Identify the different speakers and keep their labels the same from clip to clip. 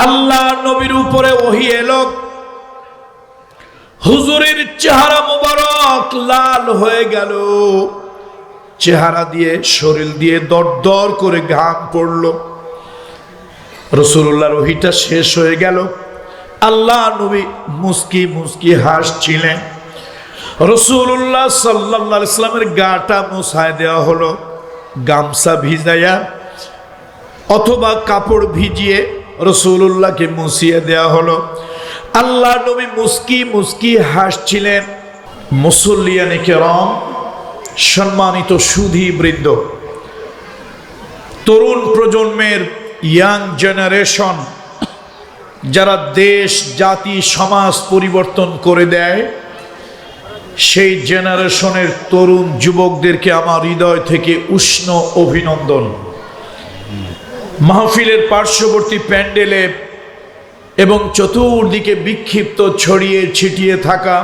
Speaker 1: আল্লাহ নবীর উপরে ওহী এলো, হুজুরের চেহারা মোবারক লাল হয়ে গেল, চেহারা দিয়ে শরীর দিয়ে দরদর করে ঘাম পড়ল। রাসূলুল্লাহর ওহীটা শেষ হয়ে গেল, আল্লাহ নবী মুস্কি মুস্কি হাসছিলেন। রাসূলুল্লাহ সাল্লাল্লাহু আলাইহি ওয়াসাল্লামের গাটা মুছায় দেওয়া হলো, গামছা ভিজায়া অথবা কাপড় ভিজিয়ে রাসূলুল্লাহকে মুছিয়ে দেওয়া হলো। আল্লাহ নবী মুস্কি মুস্কি হাসছিলেন। মুসল্লিয়ানে কেরাম, সম্মানিত সুধী বৃন্দ, তরুণ প্রজন্মের ইয়াং জেনারেশন, যারা দেশ জাতি সমাজ পরিবর্তন করে দেয়, সেই জেনারেশনের তরুণ যুবকদেরকে আমার হৃদয় থেকে উষ্ণ অভিনন্দন। মাহফিলের পার্শ্ববর্তী প্যান্ডেলে এবং চতুর্দিকে বিক্ষিপ্ত ছড়িয়ে ছিটিয়ে থাকা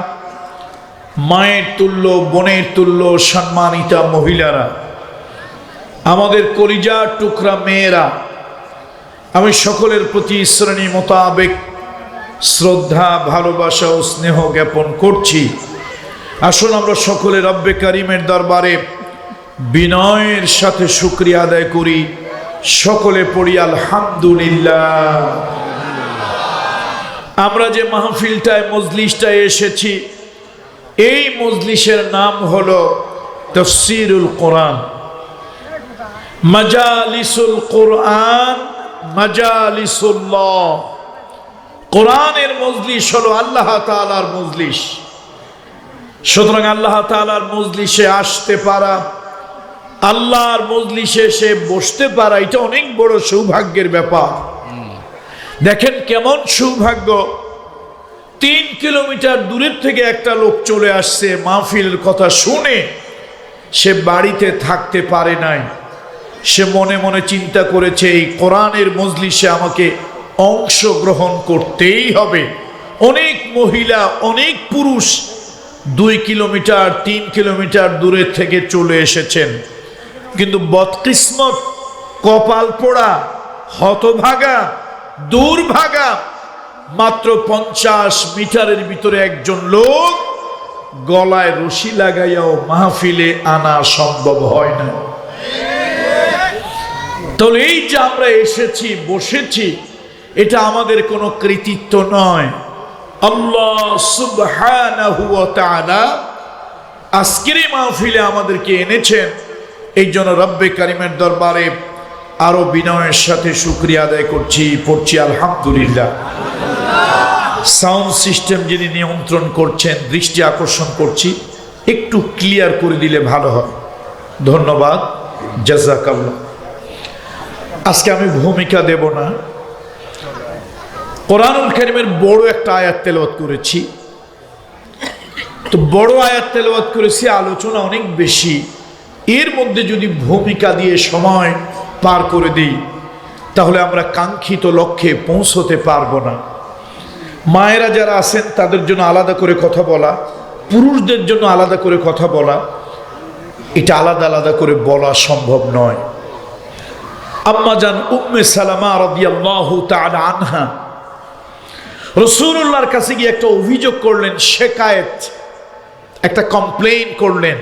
Speaker 1: মায়ের তুল্য বোনের তুল্য সম্মানিতা মহিলারা, আমাদের কলিজার টুকরা মেয়েরা, আমি সকলের প্রতি শ্রেণী মোতাবেক শ্রদ্ধা ভালোবাসা ও স্নেহ জ্ঞাপন করছি। আসুন আমরা সকলে রব্বে কারিমের দরবারে বিনয়ের সাথে শুকরিয়া আদায় করি। সকলে পড়ি আলহামদুলিল্লাহ। আমরা যে মাহফিলটায় মজলিসটায় এসেছি, এই মজলিসের নাম হলো তাফসীরুল কোরআন, মাজালিসুল কোরআন, মাজালিসুল্লাহ। কোরআনের মজলিস হলো আল্লাহ তাআলার মজলিস। সুতরাং আল্লাহ তাআলার মজলিসে আসতে পারা, আল্লাহর মজলিসে এসে বসতে পারা, এটা অনেক বড় সৌভাগ্যের ব্যাপার। দেখেন কেমন সৌভাগ্য, 3 কিলোমিটার দূরের থেকে একটা লোক চলে আসছে মাহফিলের কথা শুনে। সে বাড়িতে থাকতে পারে নাই, সে মনে মনে চিন্তা করেছে এই কোরআনের মজলিসে আমাকে অংশগ্রহণ করতেই হবে। অনেক মহিলা, অনেক পুরুষ 2 কিলোমিটার 3 কিলোমিটার দূরের থেকে চলে এসেছেন, কিন্তু বদকিসমত, কপাল পোড়া, হতভাগা, দুর্ভাগা, মাত্র 50 মিটারের ভিতরে একজন লোক গলায় রশি লাগাইয়াও মাহফিলে আনা সম্ভব হয় না। তাহলে এই যে আমরা এসেছি, বসেছি, এটা আমাদের কোনো কৃতিত্ব নয়। আল্লাহ সুবহানাহু ওয়া তাআলা আজকের এই মাহফিলে আমাদেরকে এনেছেন, এই জন্য রব্বে কারিমের দরবারে আরো বিনয়ের সাথে শুকরিয়া আদায় করছি, পড়ছি আলহামদুলিল্লাহ। সাউন্ড সিস্টেম যিনি নিয়ন্ত্রণ করছেন, দৃষ্টি আকর্ষণ করছি, একটু ক্লিয়ার করে দিলে ভালো হয়, ধন্যবাদ, জাযাকাল্লাহ। আজকে আমি ভূমিকা দেব না, কোরআনুল কারীমের বড় একটা আয়াত তেলাওয়াত করেছি। তো বড় আয়াত তেলাওয়াত করেছি, আলোচনা অনেক বেশি, এর মধ্যে যদি ভূমিকা দিয়ে সময় পার করে দিই তাহলে আমরা কাঙ্ক্ষিত লক্ষ্যে পৌঁছতে পারবো না। মায়েরা যারা আছেন তাদের জন্য আলাদা করে কথা বলা, পুরুষদের জন্য আলাদা করে কথা বলা, এটা আলাদা আলাদা করে বলা সম্ভব নয়। আম্মা জান উম্মে সালামা রাদিয়াল্লাহু তাআলা আনহা রাসূলুল্লাহর কাছে গিয়ে একটা অভিযোগ করলেন, শিকায়েত, একটা কমপ্লেইন করলেন,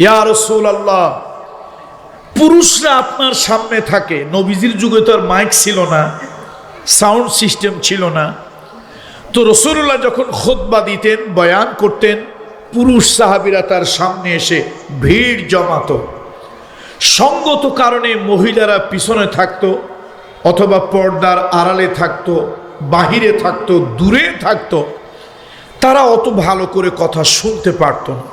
Speaker 1: ইয়া রাসূলুল্লাহ, পুরুষরা আপনার সামনে থাকে। নবীজির যুগে তো আর মাইক ছিল না, সাউন্ড সিস্টেম ছিল না। তো রাসূলুল্লাহ যখন খুতবা দিতেন, বয়ান করতেন, পুরুষ সাহাবীরা তার সামনে এসে ভিড় জমাতো। সঙ্গত কারণে মহিলারা পিছনে থাকতো, অথবা পর্দার আড়ালে থাকতো, বাহিরে থাকতো, দূরে থাকতো, তারা অত ভালো করে কথা শুনতে পারত না।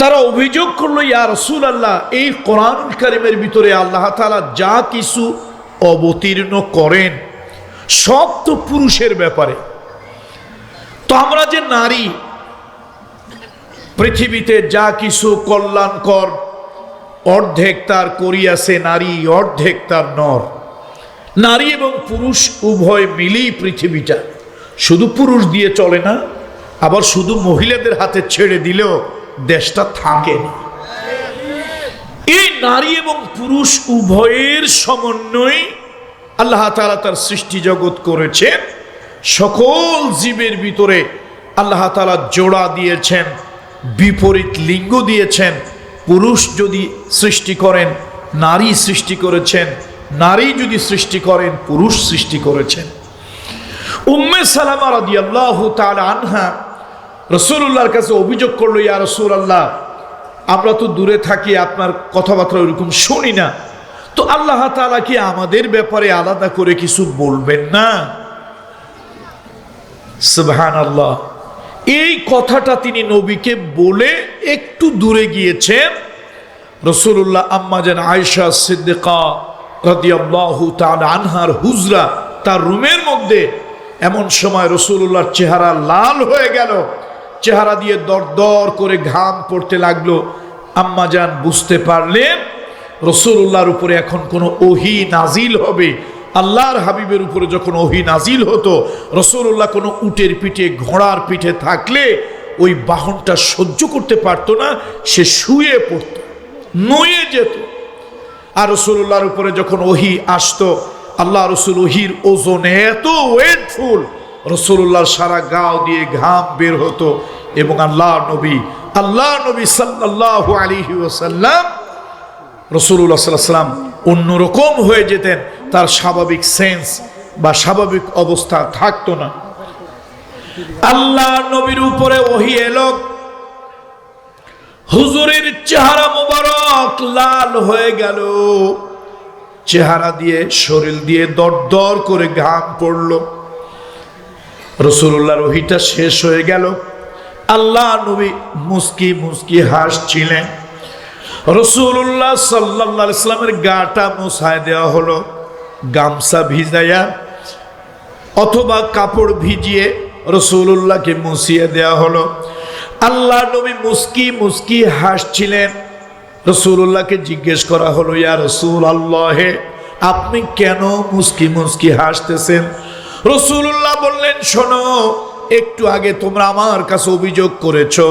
Speaker 1: তারা অভিযোগ করলো, ইয়া রাসূলুল্লাহ, এই কোরআনুল কারীমের ভিতরে আল্লাহ তাআলা যা কিছু অবতীর্ণ করেন সব তো পুরুষের ব্যাপারে। তো আমরা যে নারী, পৃথিবীতে যা কিছু কল্যাণকর অর্ধেক তার করিয়াছে নারী, অর্ধেক তার নর। নারী এবং পুরুষ উভয় মিলেই পৃথিবীটা, শুধু পুরুষ দিয়ে চলে না, আবার শুধু মহিলাদের হাতে ছেড়ে দিলেও দেশটা থাকে না। এই নারী এবং পুরুষ উভয়ের সমন্বয়ে আল্লাহ তাআলা তার সৃষ্টি জগৎ করেছেন, সকল জীবের ভিতরে আল্লাহ তাআলা জোড়া দিয়েছেন, বিপরীত লিঙ্গ দিয়েছেন। পুরুষ যদি সৃষ্টি করেন, নারী সৃষ্টি করেছেন, নারী যদি সৃষ্টি করেন, পুরুষ সৃষ্টি করেছেন। উম্মে সালামা রাদিয়াল্লাহু তাআলা আনহা রাসূলুল্লাহর কাছে অভিযোগ করলো, ইয়া রাসূলুল্লাহ, আমরা তো দূরে থাকি, আপনার কথাবার্তা ওইরকম শুনি না, তো আল্লাহ তাআলা কি আমাদের ব্যাপারে আলাদা করে কিছু বলবেন না? সুবহানাল্লাহ। এই কথাটা তিনি নবীকে বলে একটু দূরে গিয়েছেন। রাসূলুল্লাহ আম্মাজান আয়েশা সিদ্দিকা রাদিয়াল্লাহু তাআলা আনহার হুজরা, তার রুমের মধ্যে এমন সময় রাসূলুল্লাহর চেহারা লাল হয়ে গেল, চেহারা দিয়ে দরদর করে ঘাম পড়তে লাগলো। আম্মাজান বুঝতে পারলেন রাসূলুল্লাহর উপরে এখন কোনো ওহী নাজিল হবে। আল্লাহর হাবিবের উপরে যখন ওহী নাজিল হতো, রাসূলুল্লাহ কোনো উটের পিঠে, ঘোড়ার পিঠে থাকলে ওই বাহনটা সহ্য করতে পারতো না, সে শুয়ে পড়তো, নুয়ে যেত। আর রাসূলুল্লাহর উপরে যখন ওহী আসতো, আল্লাহ রাসূল ওহীর ওজনে এত ওয়েটফুল, রাসূলুল্লাহর সারা গাও দিয়ে ঘাম বের হতো এবং আল্লাহ নবী সাল্লাল্লাহু আলাইহি ওয়াসাল্লাম, রাসূলুল্লাহ সাল্লাল্লাহু আলাইহি ওয়াসাল্লাম অন্যরকম হয়ে যেতেন, তার স্বাভাবিক সেন্স বা স্বাভাবিক অবস্থা থাকতো না। আল্লাহ নবীর উপরে ওহী এলো, হুজুরের চেহারা মোবারক লাল হয়ে গেল, চেহারা দিয়ে, শরীর দিয়ে দরদর করে ঘাম পড়লো। রাসূলুল্লাহর ওহীটা শেষ হয়ে গেল, আল্লাহ নবী মুস্কি মুস্কি হাসছিলেন। রাসূলুল্লাহ সাল্লাল্লাহু আলাইহি ওয়াসাল্লামের গাটা মুছায় দেওয়া হলো, গামছা ভিজাইয়া অথবা কাপড় ভিজিয়ে রাসূলুল্লাহকে মুছিয়ে দেওয়া হলো। আল্লাহ নবী মুস্কি মুস্কি হাসছিলেন। রাসূলুল্লাহকে জিজ্ঞেস করা হলো, ইয়া রাসূলুল্লাহ, আপনি কেন মুস্কি মুস্কি হাসতেছেন? রাসূলুল্লাহ বললেন, শোনো, একটু আগে তোমরা আমার কাছে অভিযোগ করেছো,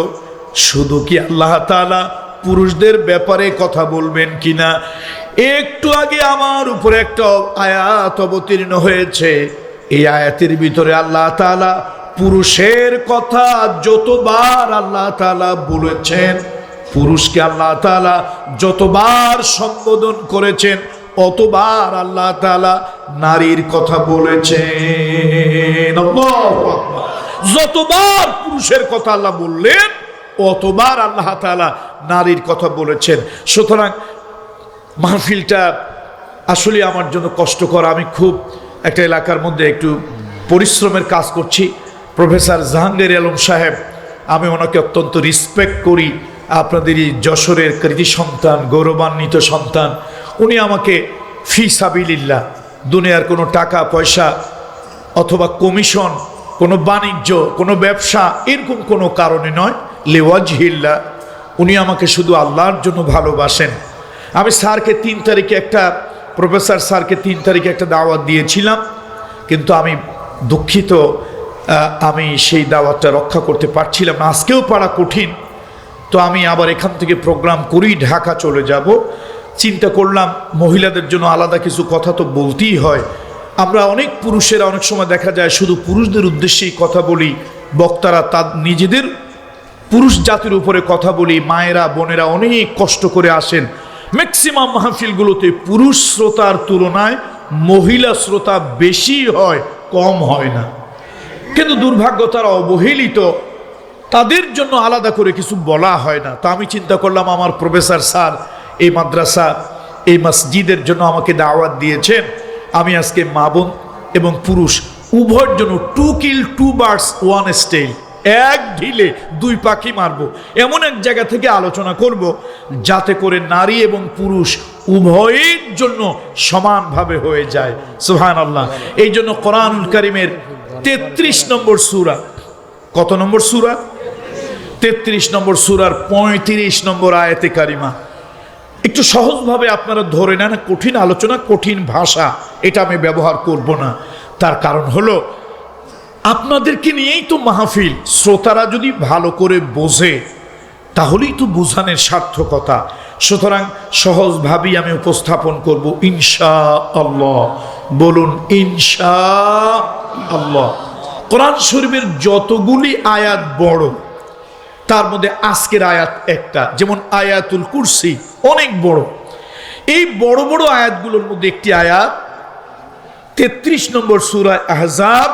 Speaker 1: শুধু কি আল্লাহ তাআলা পুরুষদের ব্যাপারে কথা বলবেন কিনা? একটু আগে আমার উপরে একটা আয়াত অবতীর্ণ হয়েছে, এই আয়াতের ভিতরে আল্লাহ তাআলা পুরুষের কথা যতবার আল্লাহ তাআলা বলেছেন, পুরুষকে আল্লাহ তাআলা যতবার সম্বোধন করেছেন, অতবার আল্লাহ তাআলা নারীর কথা বলেছেন। আল্লাহু আকবার। যতবার পুরুষের কথা আল্লাহ বললেন, অতবার আল্লাহ তাআলা নারীর কথা বলেছেন। সুতরাং মাহফিলটা আসলে আমার জন্য কষ্টকর। আমি খুব একটা এলাকার মধ্যে একটু পরিশ্রমের কাজ করছি। প্রফেসর জাহাঙ্গীর আলম সাহেব, আমি ওনাকে অত্যন্ত রেসপেক্ট করি, আপনাদের এই যশোরের কৃতি সন্তান, গৌরবান্বিত সন্তান। উনি আমাকে ফি সাবিলিল্লাহ, দুনিয়ার কোনো টাকা পয়সা অথবা কমিশন, কোনো বাণিজ্য, কোনো ব্যবসা, এরকম কোনো কারণে নয়, লিওয়াজহিল্লাহ, উনি আমাকে শুধু আল্লাহর জন্য ভালোবাসেন। আমি স্যারকে 3 তারিখে প্রফেসর স্যারকে 3 তারিখে একটা দাওয়াত দিয়েছিলাম, কিন্তু আমি দুঃখিত, আমি সেই দাওয়াতটা রক্ষা করতে পারছিলাম না। আজকেও পারা কঠিন, তো আমি আবার এখান থেকে প্রোগ্রাম করেই ঢাকা চলে যাব। চিন্তা করলাম মহিলাদের জন্য আলাদা কিছু কথা তো বলতেই হয়। আমরা অনেক পুরুষেরা অনেক সময় দেখা যায় শুধু পুরুষদের উদ্দেশ্যেই কথা বলি, বক্তারা তার নিজেদের পুরুষ জাতির উপরে কথা বলি। মায়েরা, বোনেরা অনেক কষ্ট করে আসেন। ম্যাক্সিমাম মাহফিলগুলোতে পুরুষ শ্রোতার তুলনায় মহিলা শ্রোতা বেশি হয়, কম হয় না। কিন্তু দুর্ভাগ্য, তারা অবহেলিত, তাদের জন্য আলাদা করে কিছু বলা হয় না। তো আমি চিন্তা করলাম, আমার প্রফেসর স্যার এই মাদ্রাসা, এই মসজিদের জন্য আমাকে দাওয়াত দিয়েছেন, আমি আজকে মা বোন এবং পুরুষ উভয়ের জন্য 2 kill 2 birds 1 stone, এক ঢিলে 2 পাখি মারব, এমন এক জায়গা থেকে আলোচনা করব যাতে করে নারী এবং পুরুষ উভয়ের জন্য সমানভাবে হয়ে যায়। সুবহানাল্লাহ। এই জন্য কোরআনুল কারীমের 33 নম্বর সূরা, কত নম্বর সূরা? 33 নম্বর সূরার 35 নম্বর আয়াতে কারিমা। একটু সহজভাবে আপনারা ধরে নেন, কঠিন আলোচনা, কঠিন ভাষা এটা আমি ব্যবহার করব না। তার কারণ হলো আপনাদেরকে নিয়েই তো মাহফিল। শ্রোতারা যদি ভালো করে বোঝে তাহলেই তো বোঝানোর সার্থকতা। সুতরাং সহজভাবেই আমি উপস্থাপন করব ইনশাআল্লাহ। বলুন ইনশাআল্লাহ। কোরআন শরীফের যতগুলি আয়াত বড়, তার মধ্যে আজকের আয়াত একটা, যেমন আয়াতুল কুরসি অনেক বড়। এই বড় বড় আয়াতগুলোর মধ্যে একটি আয়াত 33 নম্বর সূরা আহজাব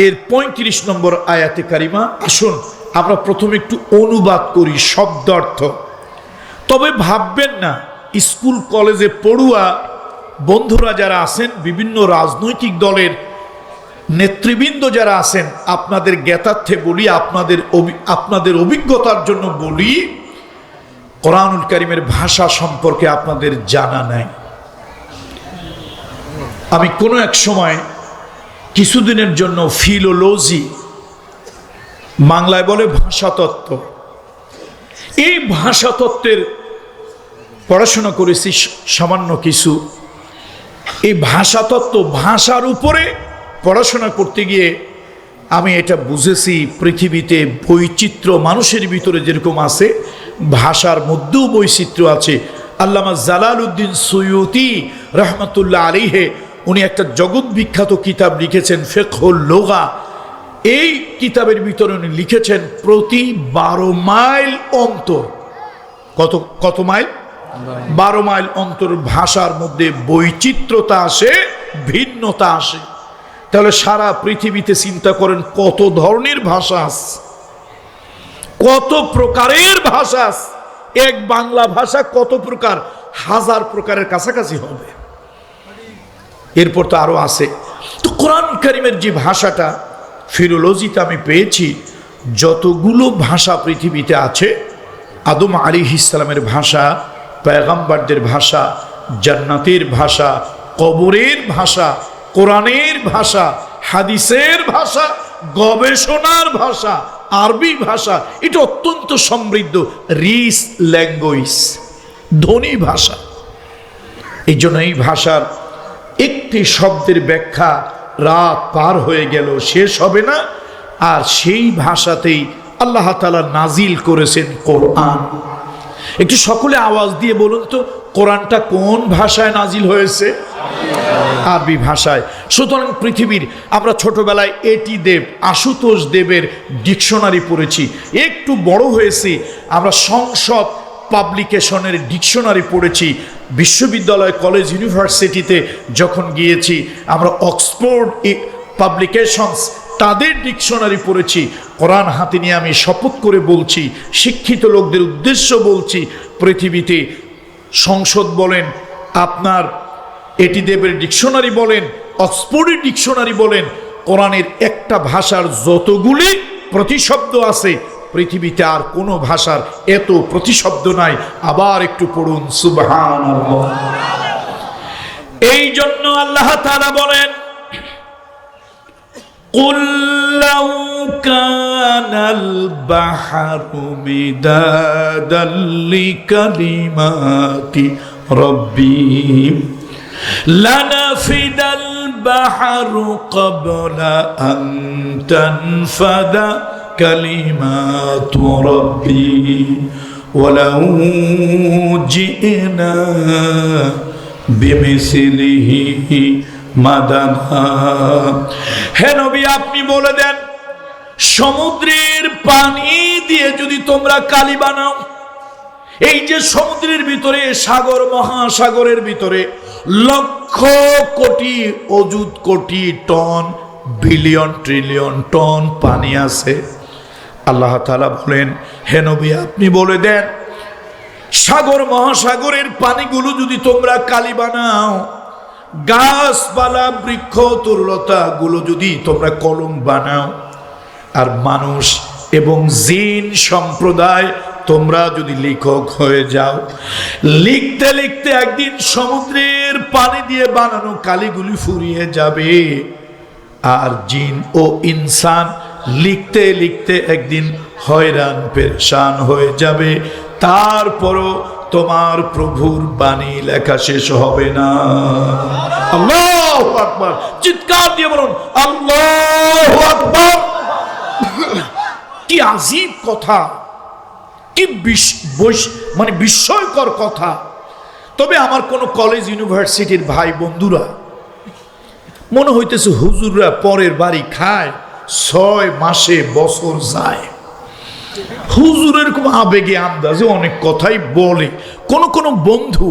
Speaker 1: এর 35 নম্বর আয়াতে কারিমা। আসুন আমরা প্রথমে একটু অনুবাদ করি শব্দার্থ। তবে ভাববেন না স্কুল কলেজে পড়ুয়া বন্ধুরা যারা আছেন, বিভিন্ন রাজনৈতিক দলের নেতৃবৃন্দ যারা আছেন, আপনাদের জ্ঞাতার্থে বলি, আপনাদের অভিজ্ঞতার জন্য বলি, কোরআনুল কারীমের ভাষা সম্পর্কে আপনাদের জানা নাই। আমি কোনো এক সময় কিছুদিনের জন্য ফিলোলজি, বাংলায় বলে ভাষাতত্ত্ব, এই ভাষাতত্ত্বের পড়াশোনা করেছি সামান্য কিছু। এই ভাষাতত্ত্ব, ভাষার উপরে পড়াশোনা করতে গিয়ে আমি এটা বুঝেছি, পৃথিবীতে বৈচিত্র্য মানুষের ভিতরে যেরকম আছে, ভাষার মধ্যেও বৈচিত্র্য আছে। আল্লামা জালালউদ্দিন সুয়ুতি রহমতুল্লাহ আলাইহি উনি একটা জগৎ বিখ্যাত কিতাব লিখেছেন ফিকহুল লুগা। এই কিতাবের ভিতরে উনি লিখেছেন প্রতি 12 মাইল অন্তর, কত মাইল? 12 মাইল অন্তর ভাষার মধ্যে বৈচিত্র্যতা আসে, ভিন্নতা আসে। তাহলে সারা পৃথিবীতে চিন্তা করেন কত ধরনের ভাষা আছে, কত প্রকারের ভাষা আছে। এক বাংলা ভাষা কত প্রকার, 1000 প্রকারের কাছাকাছি হবে। এরপর তো আরো আছে। তো কোরআন কারীমের যে ভাষাটা ফিলোলজিতে আমি পেয়েছি, যতগুলো ভাষা পৃথিবীতে আছে, আদম আলাইহিস সালামের ভাষা, পয়গম্বরদের ভাষা, জান্নাতের ভাষা, কবরের ভাষা, কোরআনের ভাষা, হাদিসের ভাষা, গবেষণার ভাষা, আরবি ভাষা, এটা অত্যন্ত সমৃদ্ধ, রিচ ল্যাঙ্গুয়েজ, ধনী ভাষা। এই জন্য এই ভাষার একটি শব্দের ব্যাখ্যা রাত পার হয়ে গেল শেষ হবে না। আর সেই ভাষাতেই আল্লাহ তাআলা নাজিল করেছেন কোরআন। একটু সকলে আওয়াজ দিয়ে বলুন তো, কোরআনটা কোন ভাষায় নাজিল হয়েছে? আরবি ভাষায়। সুতরাং পৃথিবীর, আমরা ছোটবেলায় এটি দেব, আশুতোষ দেবের ডিকশনারি পড়েছি। একটু বড় হয়েছি, আমরা সংসদ পাবলিকেশনের ডিকশনারি পড়েছি। বিশ্ববিদ্যালয়, কলেজ, ইউনিভার্সিটিতে যখন গিয়েছি, আমরা অক্সফোর্ড পাবলিকেশনস তাদের ডিকশনারি পড়েছি। কোরআন হাতে নিয়ে আমি শপথ করে বলছি, শিক্ষিত লোকদের উদ্দেশ্য বলছি, পৃথিবীতে সংসদ বলেন, আপনার এটি দেবের ডিকশনারি বলেন, অক্সফোর্ডের ডিকশনারি বলেন, কোরআনের একটা ভাষার যতগুলি প্রতিশব্দ আছে, পৃথিবীতে আর কোনো ভাষার এত প্রতিশব্দ নাই। আবার একটু পড়ুন সুবহানাল্লাহ। এই জন্য আল্লাহ তাআলা বলেন, কুল লাউ কানাল বাহরু মিদাদাল লিকালিমাতি রাব্বি লানাফিদাল বাহরু ক্বাবলা আন তানফাদা কালিমাতু রাব্বি ওয়ালাউ জিনা বিমিসলিহি মাদাদা। হে নবী, আপনি বলে দেন, সমুদ্রের পানি দিয়ে যদি তোমরা কালি বানাও, এই যে সমুদ্রের ভিতরে, সাগর মহাসাগরের ভিতরে লক্ষ কোটি অযুত কোটি টন, বিলিয়ন ট্রিলিয়ন টন পানি আছে। আল্লাহ তাআলা বলেন, হে নবী আপনি বলে দেন, সাগর মহাসাগরের পানিগুলো যদি তোমরা কালি বানাও, গাছপালা বৃক্ষ তরুলতা গুলো যদি তোমরা কলম বানাও, আর মানুষ এবং জিন সম্প্রদায় তোমরা যদি লেখক হয়ে যাও, লিখতে লিখতে একদিন সমুদ্রের পানি দিয়ে বানানো কালিগুলি ফুরিয়ে যাবে। আর জিন ও ইনসান লিখতে লিখতে একদিন হয়রান পেরেশান হয়ে যাবে, তারপরও তোমার প্রভুর বাণী লেখা শেষ হবে না। আল্লাহু আকবার, চিৎকার দিয়ে বলুন আল্লাহু আকবার। কি আজীব কথা, কি মানে বিস্ময়কর কথা। তবে আমার কোনো কলেজ ইউনিভার্সিটির ভাই বন্ধুরা মনে হইতেছে হুজুররা পরের বাড়ি খায়, 6 মাসে বছর যায়। হুজুর এরকম আবেগে আন্দাজে অনেক কথাই বলে। কোন কোন বন্ধু,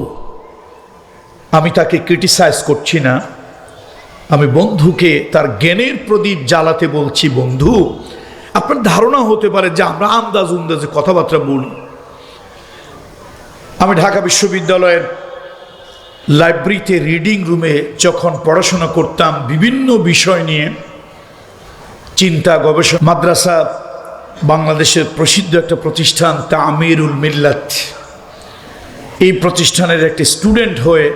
Speaker 1: আমি তাকে ক্রিটিসাইজ করছি না, আমি বন্ধুকে তার জ্ঞানের প্রদীপ জ্বালাতে বলছি, বন্ধু আপনার ধারণা হতে পারে যে আমরা আন্দাজে কথাবার্তা বলি। আমি ঢাকা বিশ্ববিদ্যালয়ের লাইব্রেরিতে রিডিং রুমে যখন পড়াশোনা করতাম বিভিন্ন বিষয় নিয়ে, চিন্তা গবেষণা, মাদ্রাসা বাংলাদেশের প্রসিদ্ধ একটা প্রতিষ্ঠান তামিরুল মিল্লাত, এই প্রতিষ্ঠানের একটি স্টুডেন্ট হয়ে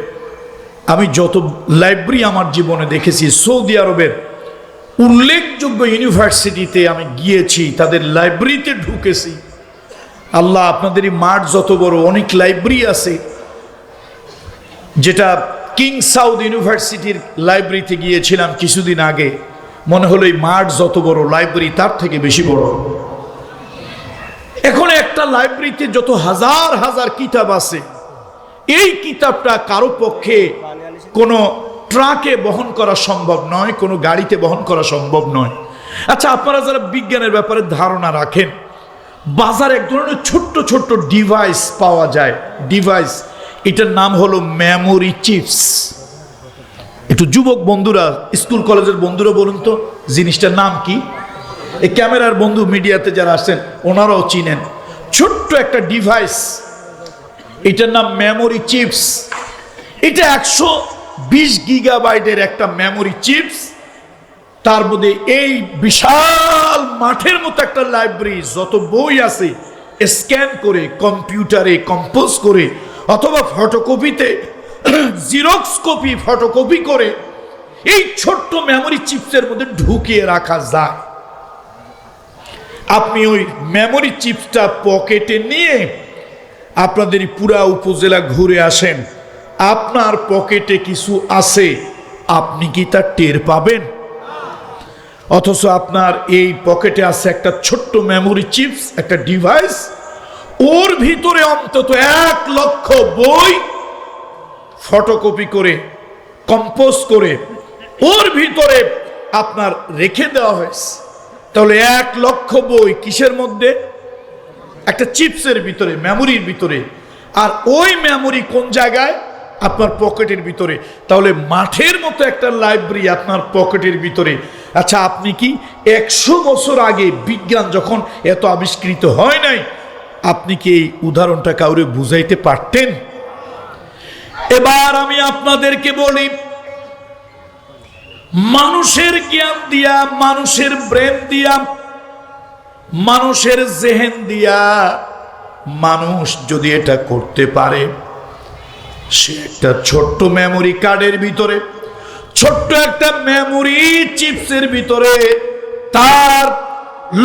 Speaker 1: আমি যত লাইব্রেরি আমার জীবনে দেখেছি, সৌদি আরবের উল্লেখযোগ্য ইউনিভার্সিটিতে আমি গিয়েছি, তাদের লাইব্রেরিতে ঢুকেছি। আল্লাহ, আপনাদের এই মাঠ যত বড়, অনেক লাইব্রেরি আছে, যেটা কিং সাউথ ইউনিভার্সিটির লাইব্রেরিতে গিয়েছিলাম কিছুদিন আগে, মনে হলো এই মাঠ যত বড়, লাইব্রেরি তার থেকে বেশি বড়। এখন একটা লাইব্রেরিতে যত হাজার হাজার কিতাব আছে, এই কিতাবটা কারো পক্ষে কোনো ট্রাকে বহন করা সম্ভব নয়, কোনো গাড়িতে বহন করা সম্ভব নয়। আচ্ছা, আপনারা যারা বিজ্ঞানের ব্যাপারে ধারণা রাখেন, বাজারে এক ধরনের ছোট্ট ছোট্ট ডিভাইস পাওয়া যায়, ডিভাইস, এটার নাম হলো মেমোরি চিপস। একটু যুবক বন্ধুরা, স্কুল কলেজের বন্ধুরা বলুন তো জিনিসটার নাম কি? এই ক্যামেরার বন্ধু, মিডিয়াতে যারা আসছেন ওনারাও চিনেন। ছোট্ট একটা ডিভাইস, এটার নাম মেমোরি চিপস। এটা 120 গিগাবাইটের একটা মেমোরি চিপস। তার মধ্যে এই বিশাল মাঠের মতো একটা লাইব্রেরি, যত বই আছে স্ক্যান করে কম্পিউটারে কম্পোজ করে অথবা ফটোকপিতে জিরক্স কপি ফটোকপি করে এই ছোট্ট মেমোরি চিপসের মধ্যে ঢুকিয়ে রাখা যায়। আপনি ওই মেমোরি চিপসটা পকেটে নিয়ে আপনাদের পুরা উপজেলা ঘুরে আসেন, আপনার পকেটে কিছু আছে, আপনি কি তা টের পাবেন? অথচ আপনার এই পকেটে আছে একটা ছোট্ট মেমোরি চিপস, একটা ডিভাইস, ওর ভিতরে অন্তত 1 লক্ষ বই ফটোকপি করে কম্পোজ করে ওর ভিতরে আপনার রেখে দেওয়া হয়েছে। তাহলে 1 লক্ষ বই কিসের মধ্যে? একটা চিপসের ভিতরে, মেমোরির ভিতরে। আর ওই মেমোরি কোন জায়গায়? আপনার পকেটের ভিতরে। তাহলে মাঠের মতো একটা লাইব্রেরি আপনার পকেটের ভিতরে। আচ্ছা, আপনি কি 100 বছর আগে বিজ্ঞান যখন এত আবিষ্কৃত হয় নাই, আপনি কি এই উদাহরণটা কাউরে বুঝাইতে পারতেন? এবার আমি আপনাদেরকে বলি, মানুষের জ্ঞান দিয়া, মানুষের ব্রেন দিয়া, মানুষের জেহেন দিয়া মানুষ যদি এটা করতে পারে, সে একটা ছোট্ট মেমোরি কার্ডের ভিতরে, ছোট্ট একটা মেমোরি চিপসের ভিতরে তার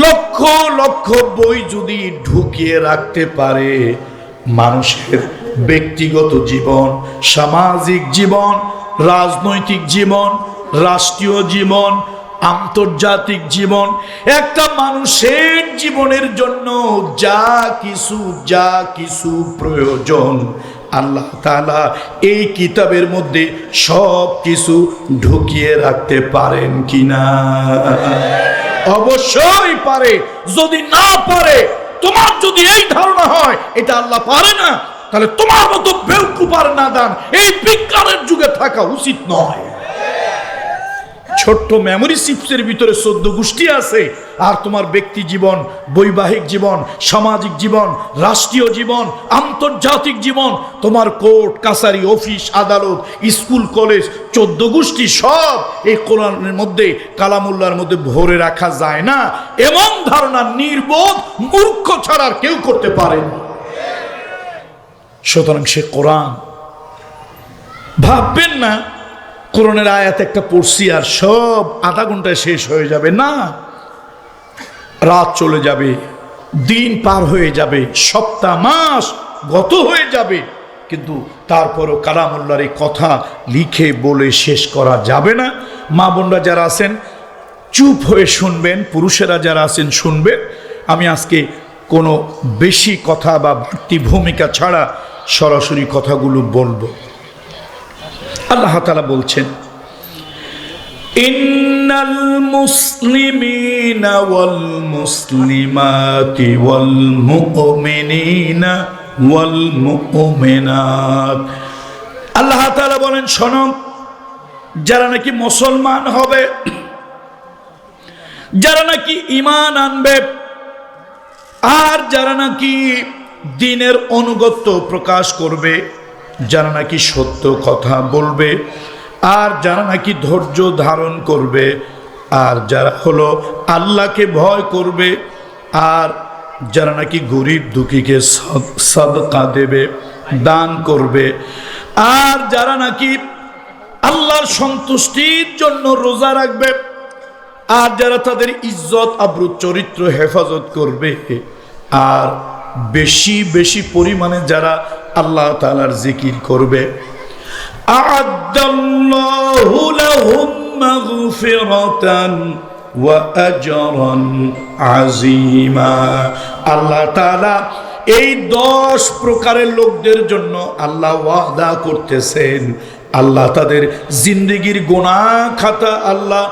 Speaker 1: লক্ষ লক্ষ বই যদি ঢুকিয়ে রাখতে পারে, মানুষের ব্যক্তিগত জীবন, সামাজিক জীবন, রাজনৈতিক জীবন, রাষ্ট্রীয় জীবন, আন্তর্জাতিক জীবন, একটা মানুষের জীবনের জন্য যা কিছু প্রয়োজন, আল্লাহ তাআলা এই কিতাবের মধ্যে সব কিছু ঢুকিয়ে রাখতে পারেন কিনা? অবশ্যই পারে। যদি না পারে, তোমার যদি এই ধারণা হয় এটা আল্লাহ পারে না, তাহলে তোমার মতো বেওকুফ আর নাদান এই বিজ্ঞানের যুগে থাকা উচিত নয়। ছোট্ট মেমোরি চিপসের ভিতরে 14 গোষ্ঠী আছে, আর তোমার ব্যক্তি জীবন, বৈবাহিক জীবন, সামাজিক জীবন, রাষ্ট্রীয় জীবন, আন্তর্জাতিক জীবন, তোমার কোর্ট কাছারি, অফিস আদালত, স্কুল কলেজ, 14 গোষ্ঠী সব এই কোরআনের মধ্যে, কালামুল্লাহর মধ্যে ভরে রাখা যায় না, এমন ধারণা নির্বোধ মূর্খ ছাড়া আর কেউ করতে পারে না। সুতরাং সে কোরআন, ভাববেন না কোরআনের আয়াত একটা পড়ছি আর সব আধা ঘন্টায় শেষ হয়ে যাবে, না, রাত চলে যাবে, দিন পার হয়ে যাবে, সপ্তাহ মাস গত হয়ে যাবে, কিন্তু তারপরও কালামুল্লাহর এই কথা লিখে বলে শেষ করা যাবে না। মা বোনরা যারা আছেন চুপ হয়ে শুনবেন, পুরুষেরা যারা আছেন শুনবেন। আমি আজকে কোনো বেশি কথা বা বাড়তি ভূমিকা ছাড়া সরাসরি কথাগুলো বলবো। আল্লাহ তাআলা বলছেন, ইন্নাল মুসলিমিনা ওয়াল মুসলিমাতি ওয়াল মুমিনিনা ওয়াল মুমিনাত। আল্লাহ তাআলা বলেন, শোনো, যারা নাকি মুসলমান হবে, যারা নাকি ঈমান আনবে, আর যারা নাকি দ্বীনের আনুগত্য প্রকাশ করবে, যারা নাকি সত্য কথা বলবে, আর যারা নাকি ধৈর্য ধারণ করবে, আর যারা হলো আল্লাহকে ভয় করবে, আর যারা নাকি গরিব দুঃখীকে সাদকা দেবে, দান করবে, আর যারা নাকি আল্লাহর সন্তুষ্টির জন্য রোজা রাখবে, আর যারা তাদের ইজ্জত আবরু চরিত্র হেফাজত করবে, আর বেশি বেশি পরিমাণে যারা আল্লাহ তাআলার জিকির করবে, আ'আদ্দাল্লাহু লাহুম মাগফিরাতান ওয়া আজরান আযীমা। আল্লাহ তাআলা এই 10 প্রকারের লোকদের জন্য আল্লাহ ওয়াদা করতেছেন, আল্লাহ তাদের জিন্দেগির গুনাহ খাতা আল্লাহ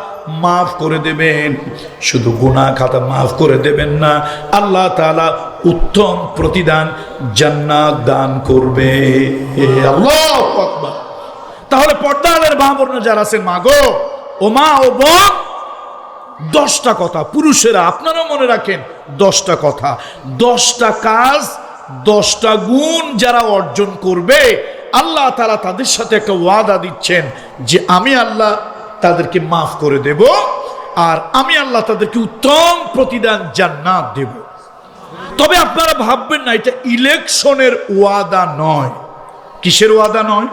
Speaker 1: মাফ করে দেবেন। শুধু গুনাহ খাতা মাফ করে দেবেন না, আল্লাহ তাআলা উত্তম প্রতিদান জান্নাত দান করবে। আল্লাহু আকবার। তাহলে পর্দার মা বোন যারা আছেন, মাগো ও মা ও বোন, 10টা কথা পুরুষেরা আপনারা মনে রাখেন, 10টা কথা, 10টা কাজ, 10টা গুণ যারা অর্জন করবে, আল্লাহ তাআলা তাদের সাথে একটা ওয়াদা দিচ্ছেন যে আমি আল্লাহ তাদেরকে মাফ করে দেব, আর আমি আল্লাহ তাদেরকে উত্তম প্রতিদান জান্নাত দেব। তবে আপনারা ভাববেন না এটা ইলেকশনের ওয়াদা নয়। কিসের ওয়াদা নয়?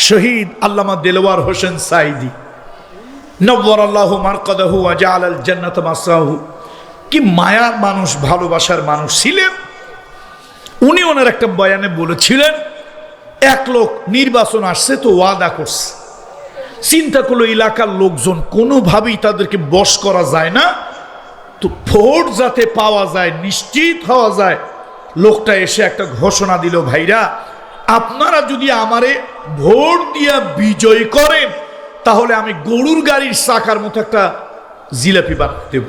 Speaker 1: শহীদ আল্লামা দেলওয়ার হোসেন সাইদি নব্বরাল্লাহু মারকাদাহু ওয়া জাআলাল জান্নাতা মাসওয়াহু, কি মায়ার মানুষ, ভালোবাসার মানুষ ছিলেন। উনি ওনার একটা বয়ানে বলেছিলেন, এক লোক নির্বাচন আসছে তো ওয়াদা করছে, চিন্তা করলো এলাকার লোকজন কোনোভাবেই তাদেরকে বশ করা যায় না, তো ভোট যাতে পাওয়া যায়, নিশ্চিত হওয়া যায়, লোকটা এসে একটা ঘোষণা দিল, ভাইরা আপনারা যদি আমারে ভোট দিয়া বিজয় করেন তাহলে আমি গরুর গাড়ির চাকার মতো একটা জিলাপি বানিয়ে দেব,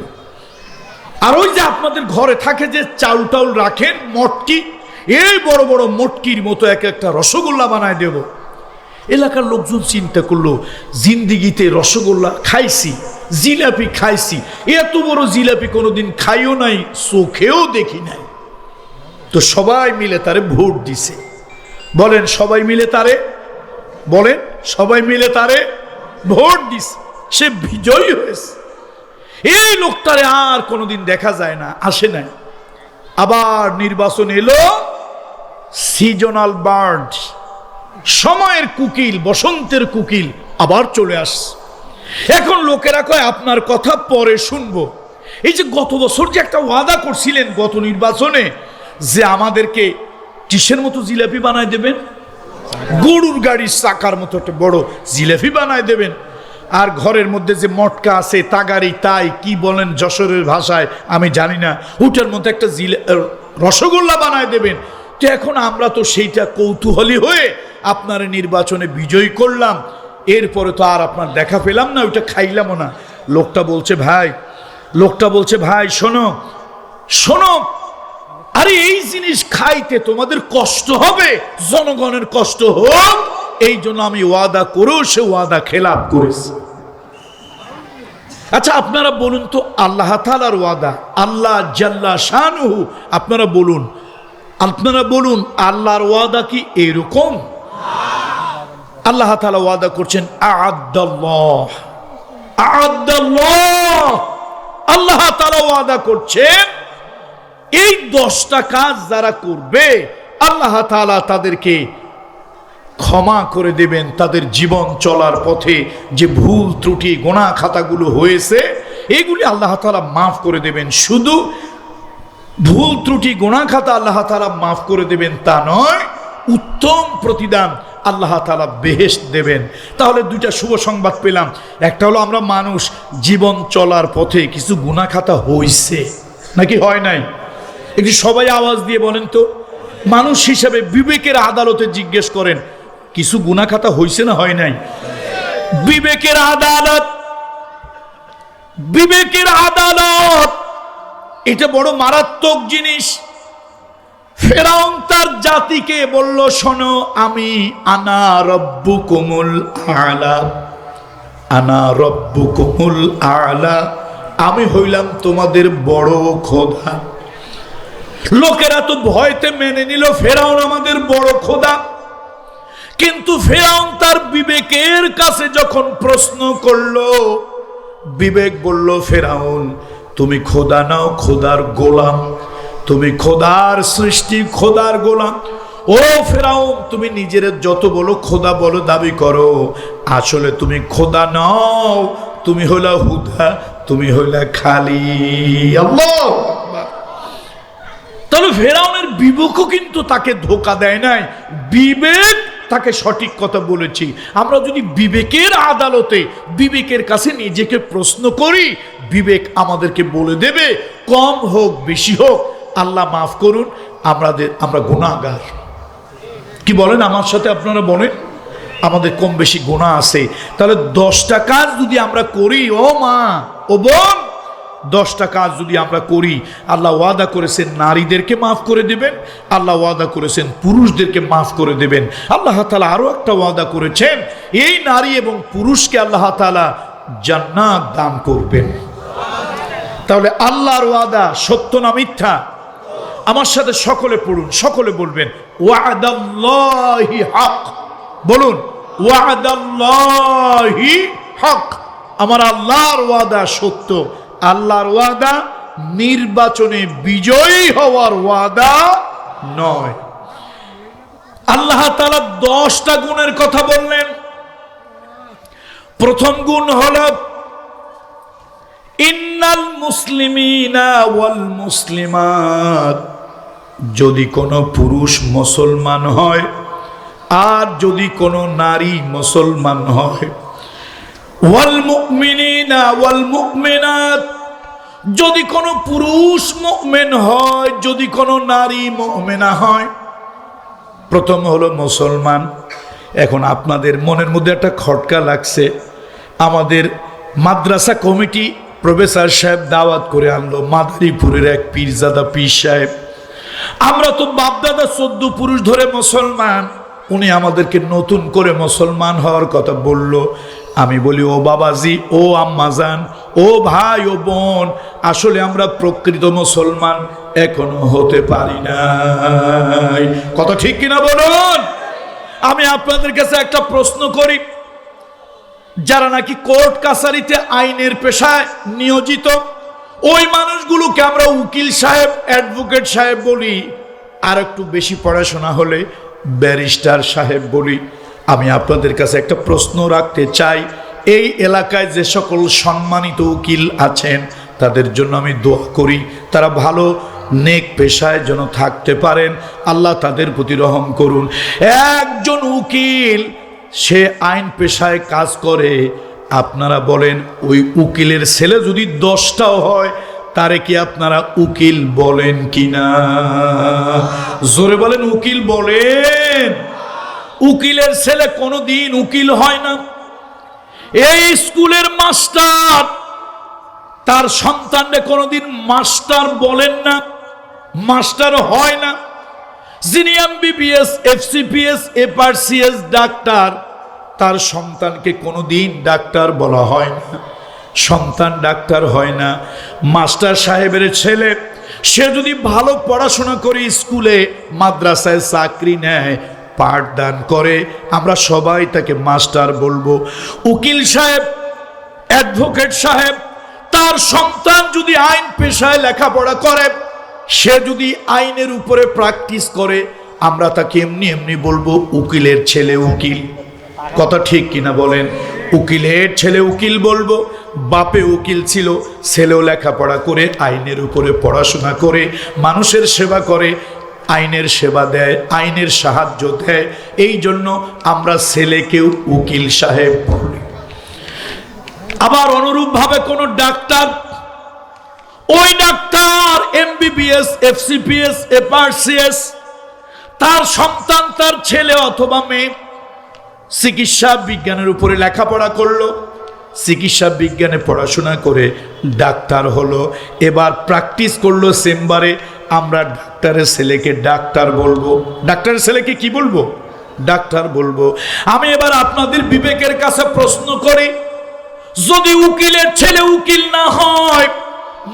Speaker 1: আর ওই যে আপনাদের ঘরে থাকে যে চাউল টাউল রাখেন মটকি, এই বড় বড় মটকির মতো এক একটা রসগোল্লা বানায় দেব। এলাকার লোকজন চিন্তা করলো, জিন্দিগিতে রসগোল্লা খাইছি, জিলাপি খাইছি, এত বড় জিলাপি কোনোদিন খাইও নাই, চোখেও দেখি নাই। তো সবাই মিলে তারে ভোট দিছে। বলেন সবাই মিলে তারে, বলেন সবাই মিলে তারে ভোট দিছে, সে বিজয়ী হয়েছে। এই লোকটারে আর কোনোদিন দেখা যায় না, আসে নাই। আবার নির্বাচন এলো, সিজনাল বার্ড, সময়ের কুকিল, বসন্তের কুকিল আবার চলে আসছে। এখন লোকেরা কয় আপনার কথা পরে শুনবো। এই যে গত বছর যে একটা ওয়াদা করছিলেন গত নির্বাচনে, যে আমাদেরকে কিসের মতো জিলাপি বানায় দেবেন, গরুর গাড়ির চাকার মতো একটা বড় জিলাপি বানায় দেবেন, আর ঘরের মধ্যে যে মটকা আছে, তাগারি, তাই কি বলেন যশোরের ভাষায় আমি জানি না, ওটার মধ্যে একটা রসগোল্লা বানায় দেবেন। তো এখন আমরা তো সেইটা কৌতূহলী হয়ে আপনার নির্বাচনে বিজয়ী করলাম, এরপরে তো আর আপনার দেখা পেলাম না, ওইটা খাইলামও না। লোকটা বলছে ভাই শোনো শোনো, আরে এই জিনিস খাইতে তোমাদের কষ্ট হবে, জনগণের কষ্ট হোক, এই জন্য আমি ওয়াদা করেও সে ওয়াদা খেলাপ করেছি। আচ্ছা আপনারা বলুন তো, আল্লাহ তাআলার ওয়াদা, আল্লাহ জাল্লা শানুহু, আপনারা বলুন আল্লাহর ওয়াদা কি এরকম? আল্লাহ তাআলা ওয়াদা করছেন, আ'আদ্দাল্লাহ, আল্লাহ তাআলা ওয়াদা করছেন এই 10টা কাজ যারা করবে আল্লাহ তাআলা তাদেরকে ক্ষমা করে দেবেন। তাদের জীবন চলার পথে যে ভুল ত্রুটি গুনাহ খাতাগুলো হয়েছে এগুলি আল্লাহ তাআলা মাফ করে দেবেন। শুধু ভুল ত্রুটি গুনাহ খাতা আল্লাহ তাআলা মাফ করে দেবেন তা নয়, উত্তম প্রতিদান আল্লাহ তাআলা বেহেশত দেবেন। তাহলে দুইটা শুভ সংবাদ পেলাম। একটা হলো আমরা মানুষ, জীবন চলার পথে কিছু গুনাহ খাতা হইছে, নাকি হয় নাই? একটু সবাই আওয়াজ দিয়ে বলেন তো, মানুষ হিসেবে বিবেকের আদালতে জিজ্ঞেস করেন, কিছু গুনাহ খাতা হয়েছে না হয় নাই? বিবেকের আদালত, বিবেকের আদালত এটা বড় মারাত্মক জিনিস। ফেরাউন তার জাতিকে বলল, শোনো, আমি আনা রব্বুকুমুল আলা, আনা রব্বুকুমুল আলা, আমি হইলাম তোমাদের বড় খোদা। লোকেরা তো ভয়তে মেনে নিল ফেরাউন আমাদের বড় খোদা। কিন্তু ফেরাউন তার বিবেকের কাছে যখন প্রশ্ন করলো, বিবেক বলল, ফেরাউন তুমি খোদা নাও, খোদার গোলাম, তুমি খোদার সৃষ্টি, খোদার গোলাম। ও ফেরাউন, তুমি নিজের যত বলো খোদা বলো দাবি করো, আসলে তুমি খোদা নাও, তুমি হইলা হুদা, তুমি হইলা খালি। আল্লাহ! তাহলে ফেরাউনের বিবেকও কিন্তু তাকে ধোঁকা দেয় নাই, বিবেক তাকে সঠিক কথা বলেছি। আমরা যদি বিবেকের আদালতে বিবেকের কাছে নিজেকে প্রশ্ন করি, বিবেক আমাদেরকে বলে দেবে, কম হোক বেশি হোক, আল্লাহ মাফ করুন, আমরা গুনাহগার। কি বলেন আমার সাথে আপনারা বলেন? আমাদের কম বেশি গুনাহ আছে। তাহলে 10টা কাজ যদি আমরা করি, ও মা ও বোন, 10টা কাজ যদি আমরা করি, আল্লাহ ওয়াদা করেছেন নারীদেরকে মাফ করে দেবেন, আল্লাহ ওয়াদা করেছেন পুরুষদেরকে মাফ করে দেবেন। আল্লাহ তাআলা আরো একটা ওয়াদা করেছেন, এই নারী এবং পুরুষকে আল্লাহ তাআলা জান্নাত দান করবেন। তাহলে আল্লাহর ওয়াদা সত্য না মিথ্যা? আমার সাথে সকলে পড়ুন, সকলে বলবেন, ওয়াদাল্লাহি হক। বলুন, ওয়াদাল্লাহি হক। আমার আল্লাহর ওয়াদা সত্য। আল্লাহর ওয়াদা নির্বাচনে বিজয়ী হওয়ার ওয়াদা নয়। আল্লাহ তাআলা 10টা গুণের কথা বললেন। প্রথম গুণ হলো, ইন্নাল মুসলিমিনা ওয়াল মুসলিমাত, যদি কোনো পুরুষ মুসলমান হয় আর যদি কোনো নারী মুসলমান হয়, ওয়াল মুমিনিনা ওয়াল মুমিনাত, যদি কোনো পুরুষ মুমিন হয়, যদি কোনো নারী মুমিনা হয়। প্রথম হলো মুসলমান। এখন আপনাদের মনের মধ্যে একটা খটকা লাগছে, আমাদের মাদ্রাসা কমিটি প্রফেসর সাহেব দাওয়াত করে আনলো, মাদারীপুরের এক পীরজাদা পীর সাহেব। আমরা তো বাপদাদা 14 পুরুষ ধরে মুসলমান, উনি আমাদেরকে নতুন করে মুসলমান হওয়ার কথা বলল। আমি বলি, ও বাবাজি, ও আম্মাজান, ও ভাই, ও বোন, আসলে আমরা প্রকৃত মুসলমান এখনো হতে পারি নাই। কথা ঠিক কিনা বলুন? আমি আপনাদের কাছে একটা প্রশ্ন করি, যারা নাকি কোর্ট কাছারিতে আইনের পেশায় নিয়োজিত, ওই মানুষগুলোকে আমরা উকিল সাহেব, অ্যাডভোকেট সাহেব বলি, আর একটু বেশি পড়াশোনা হলে ব্যারিস্টার সাহেব বলি। আমি আপনাদের কাছে একটা প্রশ্ন রাখতে চাই, এই এলাকায় যে সকল সম্মানিত উকিল আছেন তাদের জন্য আমি দোয়া করি, তারা ভালো নেক পেশায় যেন থাকতে পারেন, আল্লাহ তাদের প্রতি রহম করুন। একজন উকিল, সে আইন পেশায় কাজ করে, আপনারা বলেন ওই উকিলের ছেলে যদি 10টাও হয়, তারে কি আপনারা উকিল বলেন কিনা? জোরে বলেন, উকিল বলেন? উকিলের ছেলে কোনোদিন উকিল হয় না। এই স্কুলের মাস্টার তার সন্তানকে কোনোদিন মাস্টার বলেন না, মাস্টার হয় না। যিনি এমবিবিএস, এফসিপিএস, এফআরসিএস ডাক্তার, তার সন্তানকে কোনোদিন ডাক্তার বলা হয় না, সন্তান ডাক্তার হয় না। মাস্টার সাহেবের ছেলে, সে যদি ভালো পড়াশোনা করে স্কুলে মাদ্রাসায় চাকরি নেয়, পাঠদান করে, আমরা সবাই তাকে মাস্টার বলবো। উকিল সাহেব, অ্যাডভোকেট সাহেব, তার সন্তান যদি আইন পেশায় লেখাপড়া করে, সে যদি আইনের উপরে প্র্যাকটিস করে, আমরা তাকে এমনি এমনি বলবো উকিলের ছেলে উকিল। কথা ঠিক কিনা বলেন? উকিলের ছেলে উকিল বলবো। বাপে উকিল ছিল, ছেলেও লেখাপড়া করে আইনের উপরে পড়াশোনা করে মানুষের সেবা করে, আইনের সেবা দেয়, আইনের সাহায্য দেয়, এই জন্য আমরা ছেলেকেও উকিল সাহেব বলি। আবার অনুরূপভাবে কোনো ডাক্তার, ওই ডাক্তার এমবিবিএস, এফসিপিএস, এফআরসিএস, তার সন্তান, তার ছেলে অথবা মেয়ে চিকিৎসা বিজ্ঞানের উপরে লেখাপড়া করলো, চিকিৎসা বিজ্ঞানে পড়াশোনা করে ডাক্তার হলো, এবার প্র্যাকটিস করলো চেম্বারে। আমরা ডাক্তারের ছেলেকে ডাক্তার বলবো, ডাক্তারের ছেলেকে কি বলবো? ডাক্তার বলবো। আমি এবার আপনাদের বিবেকের কাছে প্রশ্ন করি, যদি উকিলের ছেলে উকিল না হয়,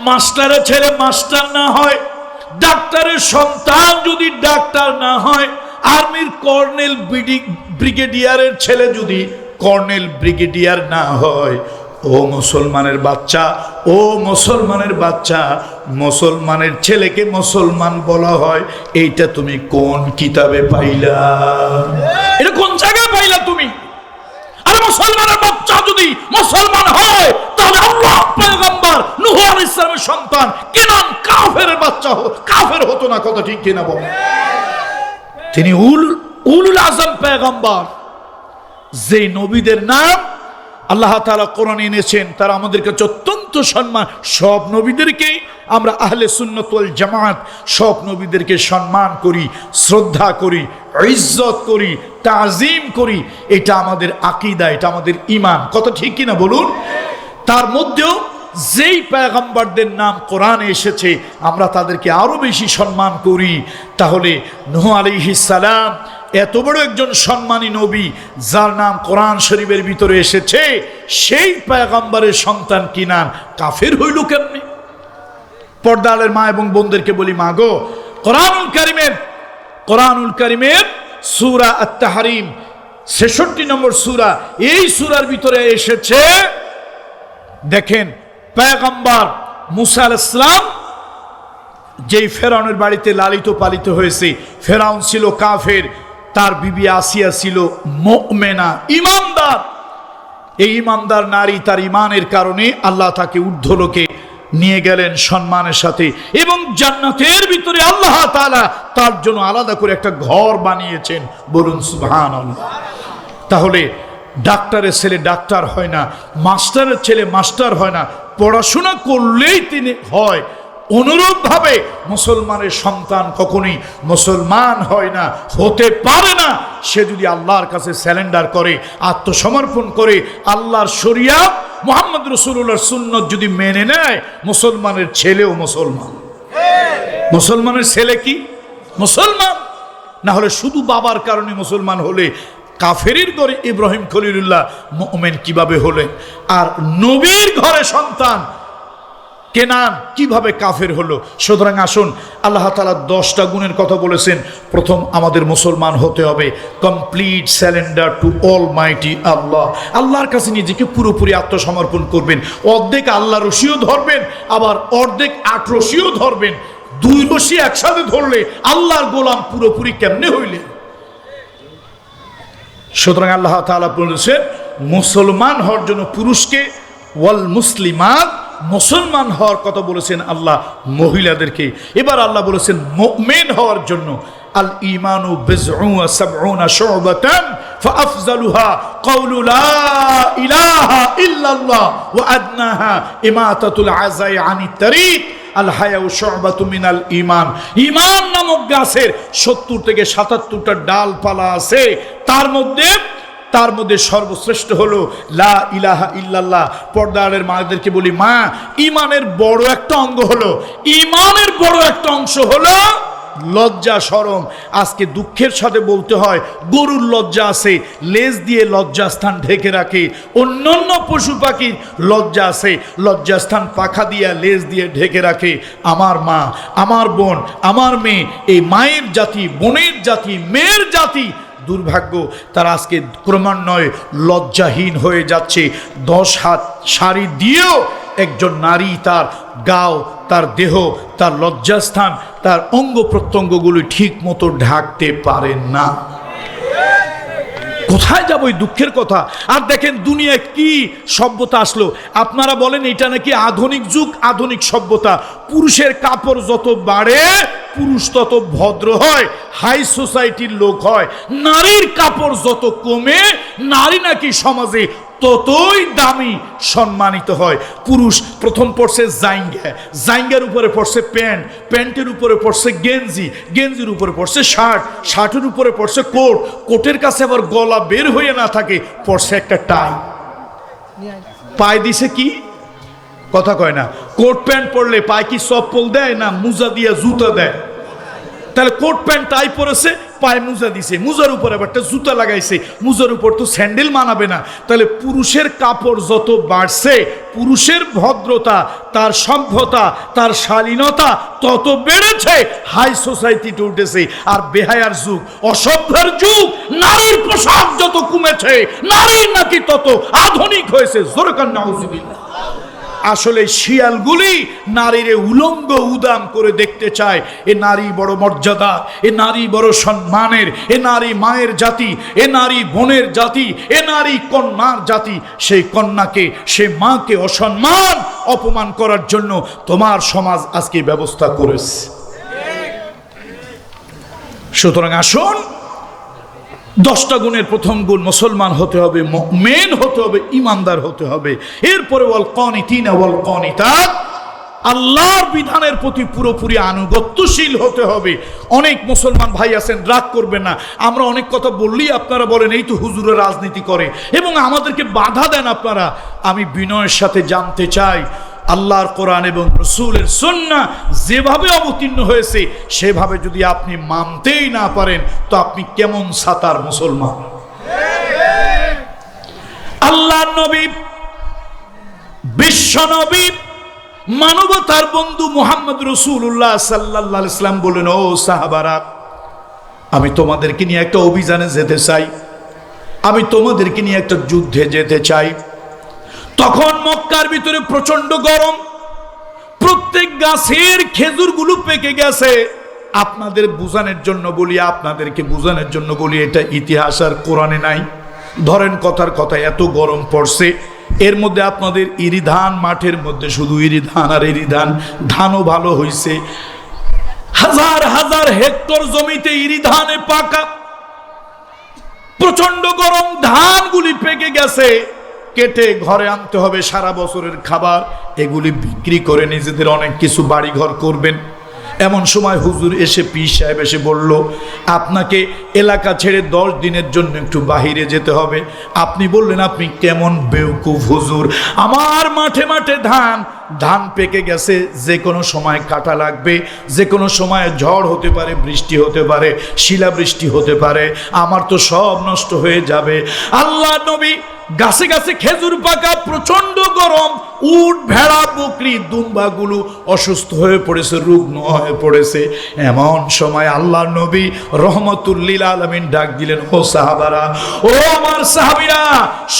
Speaker 1: মাস্টারের ছেলে মাস্টার না হয়, ডাক্তারের সন্তান যদি ডাক্তার না হয়, আর্মির কর্নেল ব্রিগেডিয়ারের ছেলে যদি কর্নেল ব্রিগেডিয়ার না হয়, ও মুসলমানের বাচ্চা, ও মুসলমানের বাচ্চা, মুসলমানের ছেলেকে মুসলমান বলা হয়, এইটা তুমি কোন কিতাবে পাইলা? এটা কোন জায়গায় পাইলা তুমি? আর মুসলমানের বাচ্চা যদি মুসলমান হয়, তাহলে আল্লাহ পয়গম্বর নূহ আলাইহিস সালামের সন্তান কেনান কাফের বাচ্চা কাফের হতো না? কথা ঠিক কিনা বল? তিনি উলুল আযম পয়গম্বর, যে নবীদের নাম আল্লাহ তাআলা কোরআনে এনেছেন, তারা আমাদের কাছে অত্যন্ত সম্মান। সব নবীদেরকেই আমরা আহলে সুন্নাত ওয়াল জামাত সব নবীদেরকে সম্মান করি, শ্রদ্ধা করি, ইজ্জত করি, তাজিম করি। এটা আমাদের আকীদা, এটা আমাদের ঈমান। কথা ঠিক কিনা বলুন? তার মধ্যেও যেই পয়গম্বরদের নাম কোরআনে এসেছে আমরা তাদেরকে আরো বেশি সম্মান করি। তাহলে নূহ আলাইহিস সালাম এত বড় একজন সম্মানী নবী, যার নাম কোরআন শরীফের ভিতরে এসেছে, সেই পয়গম্বরের সন্তান কিনান কাফের হইল কেমনে? পর্দালের মা এবং বোনদেরকে বলি, মা গো, কোরআনুল কারীমের সূরা আত-তাহরীম 66 নম্বর সূরা, এই সূরার ভিতরে এসেছে, দেখেন পয়গম্বর মুসা আলাইহিস সালাম যেই ফেরাউনের বাড়িতে লালিত পালিত হয়েছে, ফেরাউন ছিল কাফের, তার বিবি আসিয়া ছিল মুমিনা, ঈমানদার। এই ঈমানদার নারী তার ঈমানের কারণে আল্লাহ তাকে ঊর্ধ্বলোকে নিয়ে গেলেন সম্মানের সাথে, এবং জান্নাতের ভিতরে আল্লাহ তাআলা তার জন্য আলাদা করে একটা ঘর বানিয়েছেন। বলুন সুবহানাল্লাহ। তাহলে ডাক্তারের ছেলে ডাক্তার হয় না, মাস্টারের ছেলে মাস্টার হয় না, পড়াশোনা করলেই তিনি হয়। অনুরূপভাবে মুসলমানের সন্তান কখনোই মুসলমান হয় না, হতে পারে না, সে যদি আল্লাহর কাছে স্যালেন্ডার করে, আত্মসমর্পণ করে, আল্লাহর শরিয়াত মুহাম্মদ রাসূলুল্লাহর সুন্নাত যদি মেনে নেয়, মুসলমানের ছেলেও মুসলমান। মুসলমানের ছেলে কি মুসলমান? না হলে শুধু বাবার কারণে মুসলমান হলে কাফেরের ঘরে ইব্রাহিম খলিলুল্লাহ মুমিন কিভাবে হলেন? আর নবীর ঘরে সন্তান কেনান কিভাবে কাফের হলো? সুতরাং আসুন, আল্লাহ তাআলা 10টা গুণের কথা বলেছেন। প্রথম, আমাদের মুসলমান হতে হবে কমপ্লিট স্যালেন্ডার টু অলমাইটি আল্লাহ। আল্লাহর কাছে নিজেকে পুরোপুরি আত্মসমর্পণ করবেন। অর্ধেক আল্লাহ রশিও ধরবেন, আবার অর্ধেক আট রশিও ধরবেন। দুই রশি একসাথে ধরলে আল্লাহর গোলাম পুরোপুরি কেমনে হইলে? সুতরাং আল্লাহ তাআলা বলেছেন মুসলমান হওয়ার জন্য পুরুষকে, ওয়াল মুসলিমাত, মুসলমান হওয়ার কথা বলেছেন আল্লাহ মহিলাদেরকে। এবার আল্লাহ বলেছেন মুমিন হওয়ার জন্য, আল ঈমানু বিজউন ওয়া সাবউনা শুবাতান ফাআফজালুহা কাউলু লা ইলাহা ইল্লাল্লাহ ওয়া আদনাহা ইমাতাতুল আযাই আনিত তারিক আল হায়াউ শুবাতু মিনাল ঈমান। ঈমান নামক গাছের 70 থেকে 77টা ডালপালা আছে, তার মধ্যে সর্বশ্রেষ্ঠ হলো লা ইলাহা ইল্লাল্লাহ। পর্দারের মাদেরকে বলি, মা, ঈমানের বড় একটা অঙ্গ হলো, ঈমানের বড় একটা অংশ হলো লজ্জা শরম। আজকে দুঃখের সাথে বলতে হয়, গরুর লজ্জা আছে, লেজ দিয়ে লজ্জাস্থান ঢেকে রাখে। অন্যান্য পশু পাখির লজ্জা আছে, লজ্জাস্থান পাখা দিয়া লেজ দিয়ে ঢেকে রাখে। আমার মা, আমার বোন, আমার মেয়ে, এই মায়ের জাতি, বোনের জাতি, মেয়ের জাতি, দুর্ভাগ্য, তারা আজকে ক্রমান্বয়ে লজ্জাহীন হয়ে যাচ্ছে। 10 হাত শাড়ি দিয়েও একজন নারী তার গাও, তার দেহ, তার লজ্জাস্থান, তার অঙ্গ প্রত্যঙ্গগুলি ঠিক মতো ঢাকতে পারেন না। কোথায় যাবো এই দুঃখের কথা? আর দেখেন দুনিয়ায় কি সভ্যতা আসলো। আপনারা বলেন এটা নাকি আধুনিক যুগ, আধুনিক সভ্যতা। পুরুষের কাপড় যত বাড়ে পুরুষ তত ভদ্র হয়, হাই সোসাইটির লোক হয়। নারীর কাপড় যত কমে নারী নাকি সমাজে ততই দামি সম্মানিত হয়। পুরুষ প্রথম পড়ছে জাইঙ্গা, জাইঙ্গার উপরে পড়ছে প্যান্ট, প্যান্টের উপরে পড়ছে গেঞ্জি, গেঞ্জির উপরে পড়ছে শার্ট, শার্টের উপরে পড়ছে কোট, কোটের কাছে আবার গলা বের হয়ে না থাকে পড়ছে একটা টাই। পায়ে দিছে কি? কথা কয় না। কোট প্যান্ট পরলে পায়ে কি চপ্পল দেয় না মুজা দিয়ে জুতা দেয়? তাহলে কোট প্যান্ট টাই পরেছে, পায়ে মুজা দিছে, মুজার উপর আবার একটা জুতা লাগাইছে, মুজার উপর তো স্যান্ডেল মানাবে না। তাহলে পুরুষের কাপড় যত বাড়ছে, পুরুষের ভদ্রতা, তার সভ্যতা, তার শালীনতা তত বেড়েছে, হাই সোসাইটিতে উঠেছে। আর বেহায়ার যুগ, অসভ্যের যুগ, নারীর পোশাক যত কমেছে, নারী নাকি তত আধুনিক হয়েছে। জোরে কান নাউজুবিল্লাহ। আসলে শিয়ালগুলি নারীরে উলঙ্গ উদাম করে দেখতে চায়। এ নারী বড় মর্যাদা, এ নারী বড় সম্মানের, এ নারী মায়ের জাতি, এ নারী বোনের জাতি, এ নারী কন্যার জাতি। সেই কন্যাকে, সে মাকে অসম্মান অপমান করার জন্য তোমার সমাজ আজকে ব্যবস্থা করেছে। সুতরাং আসুন, 10টা গুণের প্রথম গুণ মুসলমান হতে হবে, মুমিন হতে হবে, ইমানদার হতে হবে। এরপরে ওয়াল কানিতিনা ওয়াল কানিতাত, আল্লাহর বিধানের প্রতি পুরোপুরি আনুগত্যশীল হতে হবে। অনেক মুসলমান ভাই আছেন, রাগ করবেন না, আমরা অনেক কথা বললেই আপনারা বলেন এই তো হুজুরের রাজনীতি করে এবং আমাদেরকে বাধা দেন আপনারা। আমি বিনয়ের সাথে জানতে চাই, আল্লাহর কোরআন এবং রাসূলের সুন্নাহ যেভাবে অবতীর্ণ হয়েছে সেভাবে যদি আপনি মানতেই না পারেন তো আপনি কেমন সাতার মুসলমান? আল্লাহর নবী, বিশ্ব নবী, মানবতার বন্ধু মুহাম্মদ রাসূলুল্লাহ সাল্লাল্লাহু আলাইহি ওয়াসাল্লাম বলেন, ও সাহাবারা, আমি তোমাদেরকে নিয়ে একটা অভিযানে যেতে চাই, আমি তোমাদেরকে নিয়ে একটা যুদ্ধে যেতে চাই। তখন মক্কার ভিতরে প্রচন্ড গরম, প্রত্যেক গাছের খেজুরগুলো পেকে গেছে। আপনাদের বোঝানোর জন্য বলি, আপনাদেরকে বোঝানোর জন্য বলি, এটা ইতিহাস আর কোরআনে নাই। ধরেন কথার কথা, এত গরম পড়ছে, এর মধ্যে আপনাদের ইরি ধান মাঠের মধ্যে, শুধু ইরি ধান আর ইরি ধান, ধানও ভালো হয়েছে, হাজার হাজার হেক্টর জমিতে ইরি ধানে পাকা, প্রচন্ড গরম, ধানগুলি পেকে গেছে, কেটে ঘরে আনতে হবে সারা বছরের খাবার, এগুলি বিক্রি করে নিজেদের অনেক কিছু বাড়িঘর করবেন। এমন সময় হুজুর এসে, পীর সাহেব এসে বলল, আপনাকে এলাকা ছেড়ে 10 দিনের জন্য একটু বাহিরে যেতে হবে। আপনি বললেন, আপনি কেমন বেওকুফ হুজুর, আমার মাঠে মাঠে ধান, ধান পেকে গেছে, যে কোনো সময় কাটা লাগবে, যে কোনো সময় ঝড় হতে পারে, বৃষ্টি হতে পারে, শিলাবৃষ্টি হতে পারে, আমার তো সব নষ্ট হয়ে যাবে। আল্লাহ নবী, গাছে গাছে খেজুর পাকা, প্রচন্ড গরম, উট ভেড়া বকরি দুম্বাগুলো অসুস্থ হয়ে পড়েছে, রুগ্ন হয়ে পড়েছে। এমন সময় আল্লাহর নবী রহমতুল লিল আলামিন ডাক দিলেন, ও সাহাবারা, ও আমার সাহাবীরা,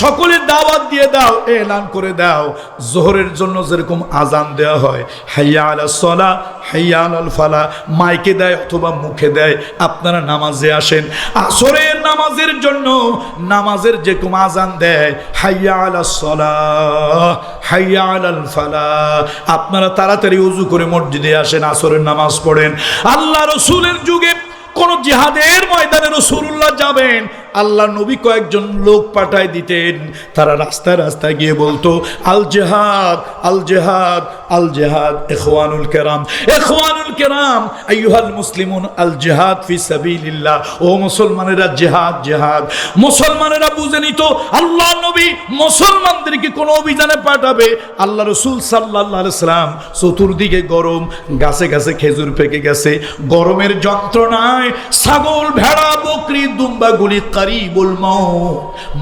Speaker 1: সকলের দাওয়াত দিয়ে দাও, এলান করে দাও, জোহরের জন্য যেরকম আজান দেওয়া হয়, হাইয়া আলাস সালাহ হাইয়া আলাল ফালাহ, মাইকে দেয় অথবা মুখে দেয়, আপনারা নামাজে আসেন। আসরের নামাজের জন্য নামাজের যেরকম আজান দেয়, হাইয়া আলাস সালাহ হাইয়া আলাল ফালাহ, আপনারা তাড়াতাড়ি ওযু করে মসজিদে আসেন, আসরের নামাজ পড়েন। আল্লাহ রাসূলের যুগে কোন জিহাদের ময়দানে রাসূলুল্লাহ যাবেন, আল্লাহ নবী কয়েকজন লোক পাঠায় দিতেন, তারা রাস্তায় রাস্তায় গিয়ে বলতো, আল জিহাদ আল জিহাদ আল জিহাদ, ইখওয়ানুল কিরাম ইখওয়ানুল কিরাম আইয়ুহাল মুসলিমুন আল জিহাদ ফি সাবিলিল্লাহ, ও মুসলমানেরা জিহাদ জিহাদ। মুসলমানেরা বুঝে নিত আল্লাহ নবী মুসলমানদেরকে কোন অভিযানে পাঠাবে। আল্লাহ রাসূল সাল্লাল্লাহু আলাইহি সাল্লাম, চতুর্দিকে গরম, গাছে গাছে খেজুর পেকে গেছে, গরমের যন্ত্রণায় ছাগল ভেড়া বকরি দুম্বাগুলি কারিবুল মাউত,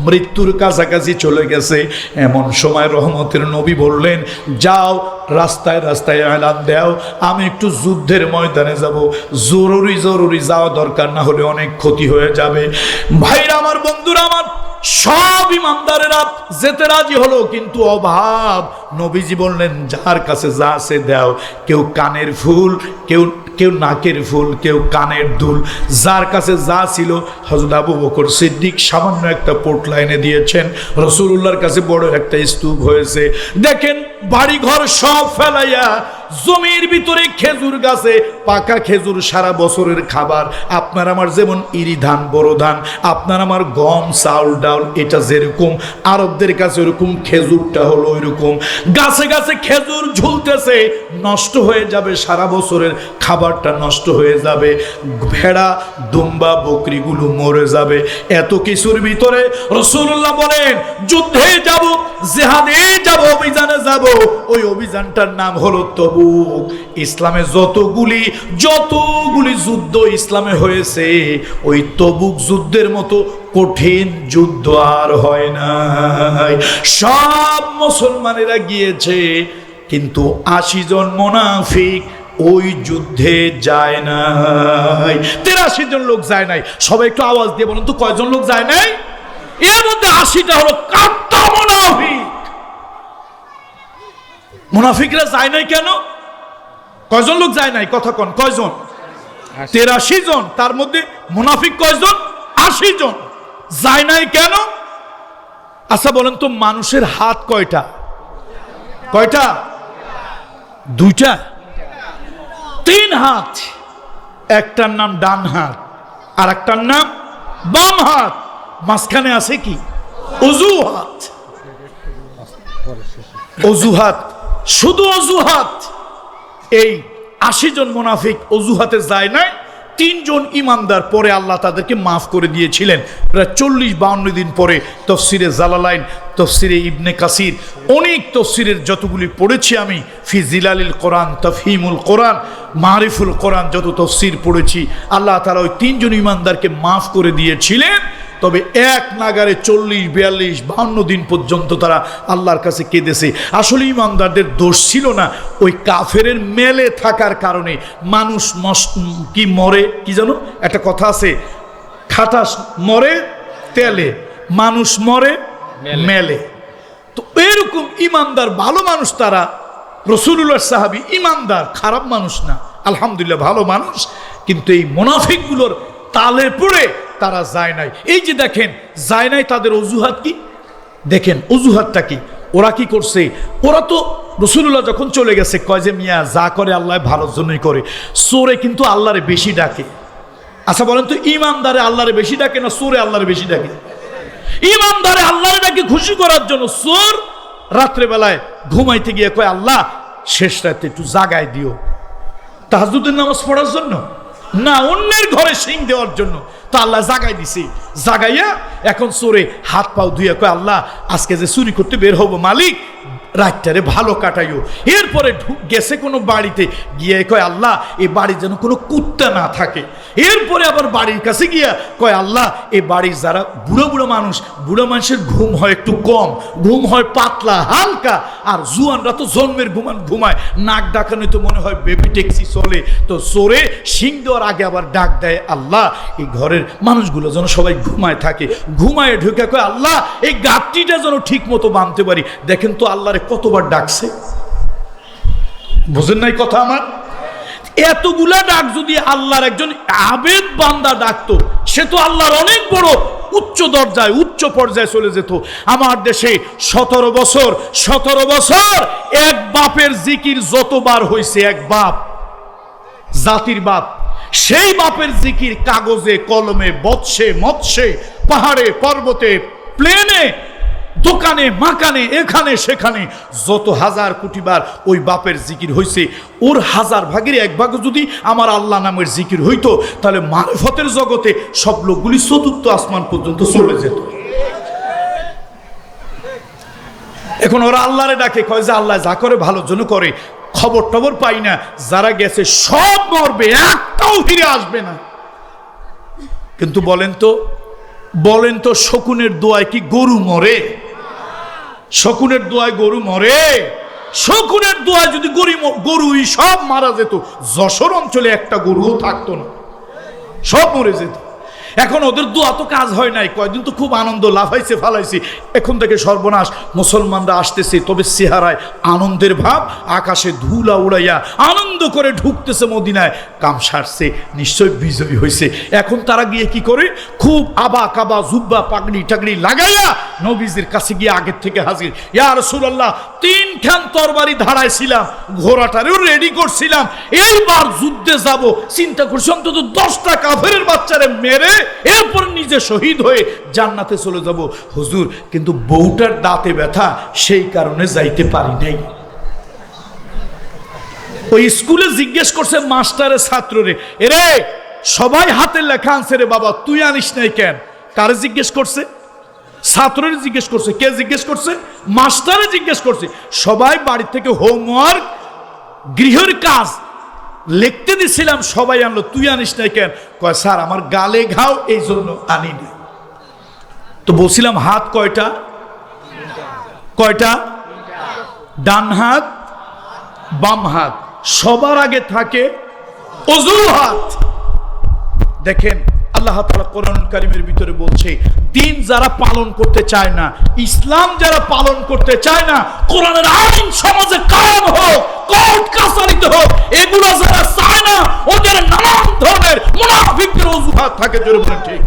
Speaker 1: মৃত্যুর কাছাকাছি চলে গেছে। এমন সময় রহমতের নবী বললেন, যাও রাস্তায় রাস্তায় এলান দাও, আমি একটু যুদ্ধের ময়দানে যাব, জরুরি জরুরি যাওয়া দরকার, না হলে অনেক ক্ষতি হয়ে যাবে। ভাইরা আমার, বন্ধুরা আমার, সব ইমানদারেরা যেতে রাজি হলো, কিন্তু অভাব। নবীজি বললেন, যার কাছে যা আছে দাও, কেউ কানের ফুল, কেউ কেউ নাকের ফুল, কেউ কানের দুল, যার কাছে যা ছিল। হযরত আবু বকর সিদ্দিক সামান্য একটা পোটলা এনে দিয়েছেন, রাসূলুল্লাহর কাছে বড় একটা স্তূপ হয়েছে। দেখেন বাড়ি ঘর সব ফেলাইয়া জমির ভিতরে খেজুর গাছে পাকা খেজুর সারা বছরের খাবার। আপনার আমার যেমন ইরি ধান, বড় ধান, আপনার আমার গম, চাউল, ডাউল, এটা যেরকম আরবদের কাছে ওরকম খেজুরটা হলো ওইরকম। গাছে গাছে খেজুর ঝুলতেছে, নষ্ট হয়ে যাবে, সারা বছরের খাবারটা নষ্ট হয়ে যাবে, ভেড়া দুম্বা বকরিগুলো মরে যাবে। এত কিছুর ভিতরে রাসূলুল্লাহ বলেন যুদ্ধে যাব, জিহাদে যাব, অভিযানে যাব। ওই অভিযানটার নাম হলো তবুক। ইসলামে যতগুলি যুদ্ধ ইসলামে হয়েছে, ওই তবুক যুদ্ধের মতো কঠিন যুদ্ধ আর হয় নাই। সব মুসলমানেরা গিয়েছে, কিন্তু 80 জন মুনাফিক ওই যুদ্ধে যায় নাই। 83 জন লোক যায় নাই। সবাই একটু আওয়াজ দিয়ে বলুন তো কয়জন লোক যায় নাই? এর মধ্যে 80টা হলো কাট্টা মুনাফিক। মুনাফিকরা যায় নাই কেন? কয়জন লোক যায় নাই? কথা কোন, কয়জন? 83 জন। তার মধ্যে মুনাফিক কয়জন? 80 জন। যায় নাই কেন? আচ্ছা বলেন তো, মানুষের হাত কয়টা? কয়টা? দুইটা, 3 হাত। একটার নাম ডান হাত, আর একটার নাম বাম হাত। মাঝখানে আছে কি? অজুহাত। অজুহাত, শুধু অজুহাত। এই 80 জন মুনাফিক অজুহাতে যায় নাই। 3 জন ইমানদার পরে আল্লাহ তাদেরকে মাফ করে দিয়েছিলেন। প্রায় 40-52 দিন পরে তফসিরে জালালাইন, তফসিরে ইবনে কাসির, অনেক তফসিরের যতগুলি পড়েছি আমি, ফি জিলালিল কোরআন, তাফহিমুল কোরআন, মারিফুল কোরআন, যত তফসির পড়েছি, আল্লাহ তাআলা ওই 3 জন ইমানদারকে মাফ করে দিয়েছিলেন। তবে এক নাগারে 40, 42, 52 দিন পর্যন্ত তারা আল্লাহর কাছে কেঁদেছে। আসলে ইমানদারদের দোষ ছিল না, ওই কাফেরের মেলে থাকার কারণে মানুষ কি মরে, কি জানো একটা কথা আছে, খাটাস মরে তেলে, মানুষ মরে মেলে। তো এরকম ইমানদার ভালো মানুষ তারা। রাসূলুল্লাহ সাহাবী ইমানদার, খারাপ মানুষ না, আলহামদুলিল্লাহ ভালো মানুষ। কিন্তু এই মুনাফিকগুলোর তালে পড়ে তারা যায় নাই। এই যে দেখেন যায় নাই, তাদের অজুহাত কি দেখেন, অজুহাতটা কি? ওরা কি করছে? ওরা তো রাসূলুল্লাহ যখন চলে গেছে কয় যে মিয়া যা করে আল্লাহ ভালোর জন্যই করে। চোরে কিন্তু আল্লাহরে বেশি ডাকে। আচ্ছা বলেন তো, ইমানদারে আল্লাহরে বেশি ডাকে না চোরে আল্লাহরে বেশি ডাকে? ইমানদারে আল্লাহরে ডাকে খুশি করার জন্য। চোর রাত্রে বেলায় ঘুমাইতে গিয়ে কয় আল্লাহ শেষ রাতে একটু জাগায় দিও, তাহাজ্জুদের নামাজ পড়ার জন্য না, অন্যের ঘরে শিং দেওয়ার জন্য। তো আল্লাহ জাগাই দিছে, জাগাইয়া এখন চোরে হাত পাও ধুইয়া কয় আল্লাহ আজকে যে চুরি করতে বের হবো মালিক, রাতটারে ভালো কাটাইও। এরপরে গেছে কোনো বাড়িতে, গিয়ে কয় আল্লাহ এই বাড়ি যেন কোনো কুত্তা না থাকে। এরপরে আবার বাড়ির কাছে গিয়া কয় আল্লাহ এই বাড়ির যারা বুড়ো বুড়ো মানুষ, বুড়ো মানুষের ঘুম হয় একটু কম, ঘুম হয় পাতলা হালকা, আর জুয়ানরা তো জন্মের ঘুমায়, নাক ডাকানো তো মনে হয় বেবি ট্যাক্সি চলে। তো চোরে শিং দেওয়ার আগে আবার ডাক দেয় আল্লাহ এই ঘরের মানুষগুলো যেন সবাই ঘুমায় থাকে। ঘুমায় ঢুকে কয় আল্লাহ এই গাঁটটিটা যেন ঠিক মতো বাঁধতে পারি। দেখেন তো আল্লাহরে কতবার ডাকছে, বুঝেন নাই কথা আমার? এতগুলা ডাক যদি আল্লাহর একজন আবেদ বান্দা ডাকতো, সে তো আল্লাহর অনেক বড় উচ্চ দরজায়, উচ্চ পর্যায়ে চলে যেত। আমার দেশে 17 বছর এক বাপের জিকির যতবার হয়েছে, এক বাপ, জাতির বাপ, সেই বাপের জিকির কাগজে কলমে, বৎসে মৎস্যে, পাহাড়ে পর্বতে, প্লেনে, দোকানে মাকানে, এখানে সেখানে যত হাজার কোটি বার ওই বাপের জিকির হইছে, ওর 1000 ভাগের 1 ভাগ যদি আমার আল্লাহ নামের জিকির হইতো, তাহলে মারিফতের জগতে সব লোকগুলি 4th আসমান পর্যন্ত চলে যেত। এখন ওরা আল্লাহরে ডাকে, কয় যে আল্লাহ যা করে ভালোর জন্য করে, খবর টবর পাই না, যারা গেছে সব মরবে, একটাও ফিরে আসবে না। কিন্তু বলেন তো শকুনের দোয়ায় কি গরু মরে? শকুনের দোয়ায় গরু মরে? শকুনের দোয়ায় যদি গরুই সব মারা যেত, যশোর অঞ্চলে একটা গরুও থাকতো না, সব মরে যেত। এখন ওদের দোয়া তো কাজ হয় নাই, কয়দিন তো খুব আনন্দ, লাফাইছে ফালাইছি, এখন থেকে সর্বনাশ, মুসলমানরা আসতেছে, তবে চেহারায় আনন্দের ভাব, আকাশে ধুলা উড়াইয়া আনন্দ করে ঢুকতেছে মদিনায়, কাম সারছে, নিশ্চয় বিজয়ী হয়েছে। এখন তারা গিয়ে কি করে, খুব আবা কাবা জুব্বা পাগড়ি টাগড়ি লাগাইয়া নবীজির কাছে গিয়ে আগের থেকে হাজির, ইয়া রাসূলুল্লাহ 3 খান তরবারি ধারাইছিলাম, ঘোড়াটারেও রেডি করছিলাম, এইবার যুদ্ধে যাব, চিন্তা করছি অন্তত 10টা কাফেরের বাচ্চারে মেরে এরপর নিজে শহীদ হয়ে জান্নাতে চলে যাব হুজুর, কিন্তু বউটার দাঁতে ব্যথা, সেই কারণে যাইতে পারি নাই। ওই স্কুলে জিজ্ঞেস করছে মাস্টারে ছাত্ররে, এরে সবাই হাতের লেখা আনছে রে বাবা, তুই আনিস নাই কেন? কারে জিজ্ঞেস করছে? ছাত্ররে জিজ্ঞেস করছে। কে জিজ্ঞেস করছে? মাস্টারে জিজ্ঞেস করছে। সবাই বাড়ি থেকে হোমওয়ার্ক, গৃহের কাজ লিখতে দিছিলাম, সবাই আনলো, তুই আনিস নাই কেন? কয় স্যার আমার গালে ঘাও, এই জন্য আনি না। তো বলছিলাম হাত কয়টা? কয়টা? ডান হাত, বাম হাত, সবার আগে থাকে অজুহাত। দেখেন আল্লাহ তাআলা কোরআন কারীমের ভিতরে বলছে, দিন যারা পালন করতে চায় না, ইসলাম যারা পালন করতে চায় না, কোরআনের আইন সমাজে কায়েম হোক, কোর্ট কাছারিতে হোক, এগুলো যারা চায় না, ওদের নানান ধরনের মুনাফিকদের অজুহাত থাকে। জোরে বলেন ঠিক।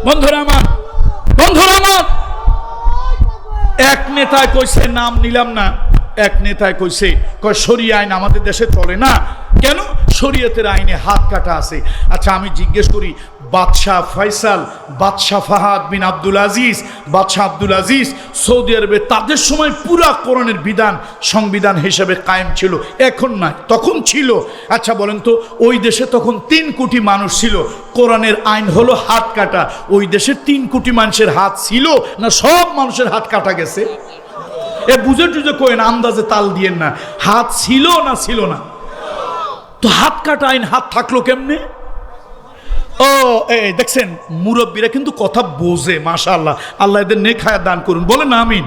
Speaker 1: বন্ধুরা আমার, বন্ধুরা আমার, এক নেতায় কইছে, নাম নিলাম না, এক নেতায় কইছে, কয় শরিয়া আইন আমাদের দেশে চলে না। কেন? শরীয়তের আইনে হাত কাটা আছে। আচ্ছা আমি জিজ্ঞেস করি, বাদশাহ ফয়সাল, বাদশাহ ফাহাদ বিন আব্দুল আজিজ, বাদশাহ আব্দুল আজিজ সৌদি আরবে, তাদের সময় পুরা কোরআনের বিধান সংবিধান হিসেবে কায়েম ছিল, এখন না, তখন ছিল। আচ্ছা বলেন তো, ওই দেশে তখন 3 কোটি মানুষ ছিল, কোরআনের আইন হলো হাত কাটা। ওই দেশে 3 কোটি মানুষের হাত ছিল না সব মানুষের হাত কাটা গেছে? এ বুঝে টুঝে কোয়েন, আন্দাজে তাল দিয়েন না, হাত ছিল না ছিল না? তো হাত কাটা আইন হাত থাকলো কেমনে? ও এই দেখছেন, মুরব্বীরা কিন্তু কথা বোঝে, মাশাআল্লাহ, আল্লাহ এদের নেক হায়াত দান করুন, বলেন না আমিন।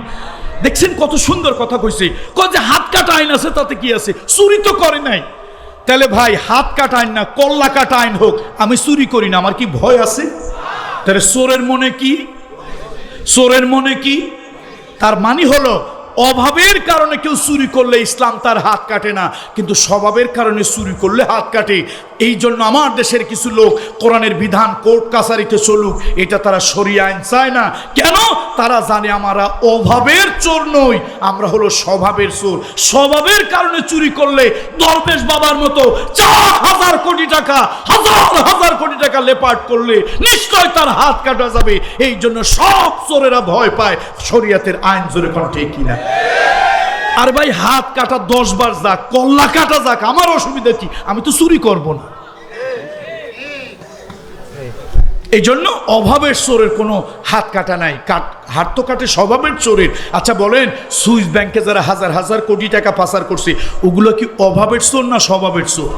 Speaker 1: দেখছেন কত সুন্দর কথা কইছে, কয় যে হাত কাটা আইন আছে, তাতে কি আছে? চুরি তো করে নাই। তাহলে ভাই হাত কাটা আইন না, কল্লা কাটা আইন হোক, আমি চুরি করি না, আমার কি ভয় আছে? তাহলে চোরের মনে কি? চোরের মনে কি? তার মানে হলো অভাবের কারণে কেউ চুরি করলে ইসলাম তার হাত কাটে না, কিন্তু স্বভাবের কারণে চুরি করলে হাত কাটে। এই জন্য আমার দেশের কিছু লোক কোরআনের বিধান কোর্ট কাছারিতে চলুক, এটা তারা শরিয়া আইন চায় না। কেন? তারা জানে আমরা অভাবের চোর নই, আমরা হলো স্বভাবের চোর। স্বভাবের কারণে চুরি করলে দরবেশ বাবার মতো 4,000 কোটি টাকা, হাজার কোটি টাকা লেপাট করলে নিশ্চয় তার হাত কাটা যাবে। এই জন্য সব চোরেরা ভয় পায় শরিয়াতের আইন। জোরে কোন ঠিক কিনা? আর ভাই হাত কাটা 10 বার যাক, কল্লা কাটা যাক, আমার অসুবিধা কি? আমি তো চুরি করব না। এই জন্য অভাবের চোরের কোনো হাত কাটা নাই, হাত তো কাটে স্বভাবের চোরের। আচ্ছা বলেন, সুইস ব্যাংকে যারা হাজার কোটি টাকা পাচার করছে, ওগুলো কি অভাবের চোর না স্বভাবের চোর?